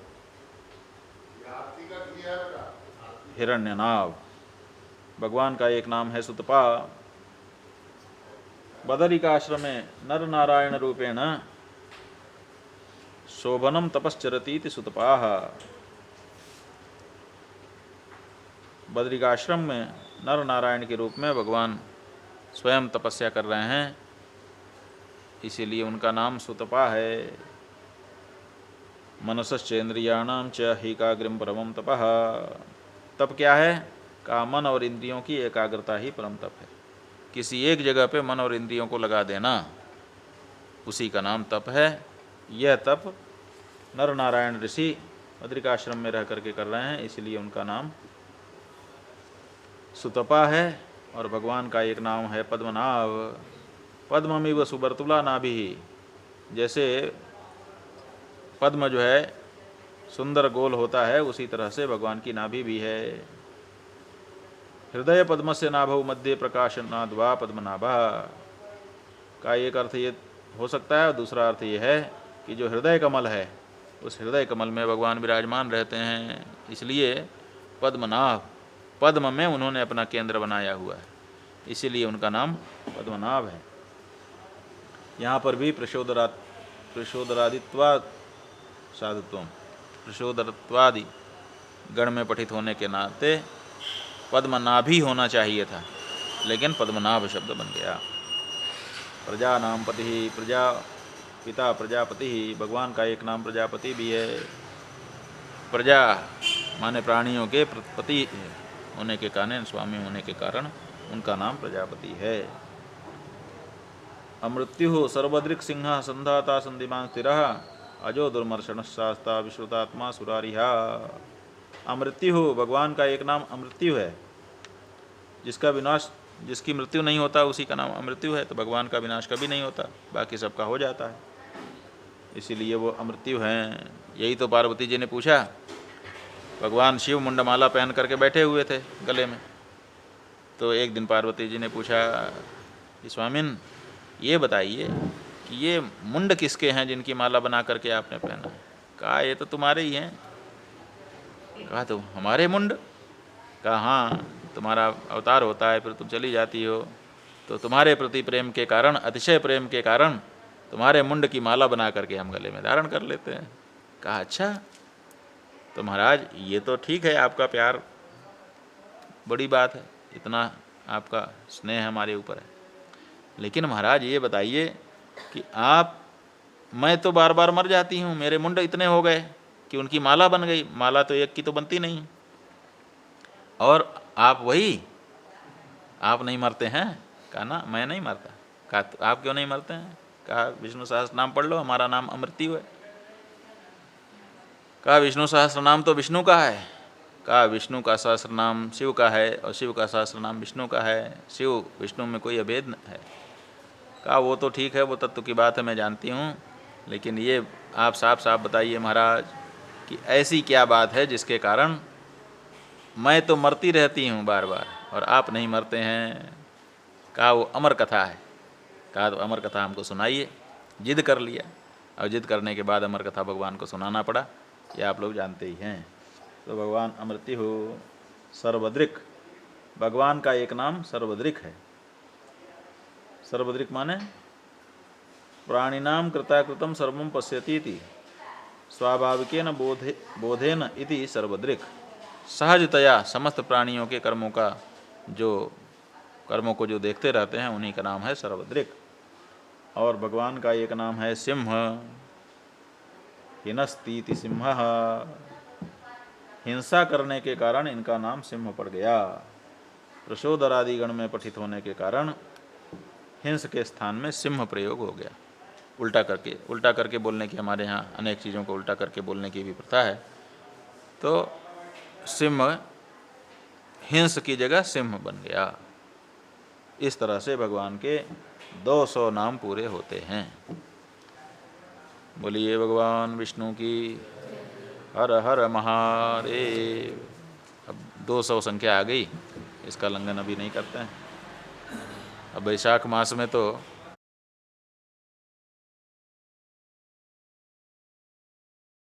हिरण्यनाभ। भगवान का एक नाम है सुतपा। बदरिकाश्रम में नर नारायण रूपेण शोभनम तपश्चरतीति सुतपाः। बद्रिकाश्रम में नर नारायण के रूप में भगवान स्वयं तपस्या कर रहे हैं, इसीलिए उनका नाम सुतपा है। मनसश्चेन्द्रियाणाम च एकाग्रम परमं तपः। तप क्या है? का मन और इंद्रियों की एकाग्रता ही परम तप है। किसी एक जगह पे मन और इंद्रियों को लगा देना, उसी का नाम तप है। यह तप नर नारायण ऋषि बद्रिकाश्रम में रह करके कर रहे हैं, इसलिए उनका नाम सुतपा है। और भगवान का एक नाम है पद्मनाभ। पद्ममिव सुबर्तुला नाभि, जैसे पद्म जो है सुंदर गोल होता है, उसी तरह से भगवान की नाभि भी है। हृदय पद्म से नाभौ मध्य प्रकाशनाद्वा पद्मनाभा का एक अर्थ ये हो सकता है, और दूसरा अर्थ ये है कि जो हृदय कमल है, उस हृदय कमल में भगवान विराजमान रहते हैं, इसलिए पद्मनाभ। पद्म में उन्होंने अपना केंद्र बनाया हुआ है, इसीलिए उनका नाम पद्मनाभ है। यहाँ पर भी प्रचोदरादित्वा साधुत्व, प्रचोदरत्वादि गण में पठित होने के नाते पद्मनाभी होना चाहिए था, लेकिन पद्मनाभ शब्द बन गया। प्रजा नाम पति, प्रजा पिता प्रजापति। भगवान का एक नाम प्रजापति भी है। प्रजा माने प्राणियों के पति होने के कारण, स्वामी होने के कारण उनका नाम प्रजापति है। अमृत्यु सर्वदृक् सिंह संधाता संधिमान स्थिरः अजो दुर्मर्शन शास्ता विश्रुतात्मा सुरारिहा। अमृत्यु, भगवान का एक नाम अमृत्यु है। जिसका विनाश, जिसकी मृत्यु नहीं होता, उसी का नाम अमृत्यु है। तो भगवान का विनाश कभी नहीं होता, बाकी सबका हो जाता है, इसीलिए वो अमृत्यु हैं। यही तो पार्वती जी ने पूछा। भगवान शिव मुंडमाला पहन करके बैठे हुए थे गले में, तो एक दिन पार्वती जी ने पूछा कि स्वामिन ये बताइए कि ये मुंड किसके हैं जिनकी माला बना करके आपने पहना है? कहा ये तो तुम्हारे ही हैं। कहा तो हमारे मुंड? कहा हाँ, तुम्हारा अवतार होता है, फिर तुम चली जाती हो, तो तुम्हारे प्रति प्रेम के कारण, अतिशय प्रेम के कारण तुम्हारे मुंड की माला बना करके हम गले में धारण कर लेते हैं। कहा अच्छा, तो महाराज ये तो ठीक है, आपका प्यार बड़ी बात है, इतना आपका स्नेह हमारे ऊपर है, लेकिन महाराज ये बताइए कि मैं तो बार बार मर जाती हूँ, मेरे मुंड इतने हो गए कि उनकी माला बन गई। माला तो एक की तो बनती नहीं, और आप आप नहीं मरते हैं? कहा ना, मैं नहीं मरता। कहा तो आप क्यों नहीं मरते हैं? कहा विष्णु सहस्त्र नाम पढ़ लो, हमारा नाम अमृत्यु है। कहा विष्णु सहस्त्र नाम तो विष्णु का है। कहा विष्णु का सहस्त्र नाम शिव का है, और शिव का सहस्त्र नाम विष्णु का है। शिव विष्णु में कोई अभेद है। कहा वो तो ठीक है, वो तत्व की बात है, मैं जानती हूँ, लेकिन ये आप साफ साफ बताइए महाराज कि ऐसी क्या बात है जिसके कारण मैं तो मरती रहती हूँ बार बार और आप नहीं मरते हैं? कहा वो अमर कथा है। कहा तो अमर कथा हमको सुनाइए। जिद कर लिया, और जिद करने के बाद अमर कथा भगवान को सुनाना पड़ा, ये आप लोग जानते ही हैं। तो भगवान अमृत्यु सर्वदृक्, भगवान का एक नाम सर्वदृक् है। सर्वदृक् माने प्राणिनाम कृताकृतम सर्वम पश्यति इति स्वाभाविकेन बोधेन इति सर्वदृक्। सहजतया समस्त प्राणियों के कर्मों को जो देखते रहते हैं, उन्हीं का नाम है सर्वदृक्। और भगवान का एक नाम है सिंह। हिनस्तीति सिंहः, हिंसा करने के कारण इनका नाम सिंह पड़ गया। प्रचोदरादि गण में पठित होने के कारण हिंस के स्थान में सिंह प्रयोग हो गया। उल्टा करके बोलने की, हमारे यहाँ अनेक चीज़ों को उल्टा करके बोलने की भी प्रथा है। तो सिंह हिंस की जगह सिंह बन गया। इस तरह से भगवान के 200 नाम पूरे होते हैं। बोलिए भगवान विष्णु की हर हर महादेव। अब 200 संख्या आ गई, इसका लंघन अभी नहीं करते हैं। अब वैशाख मास में तो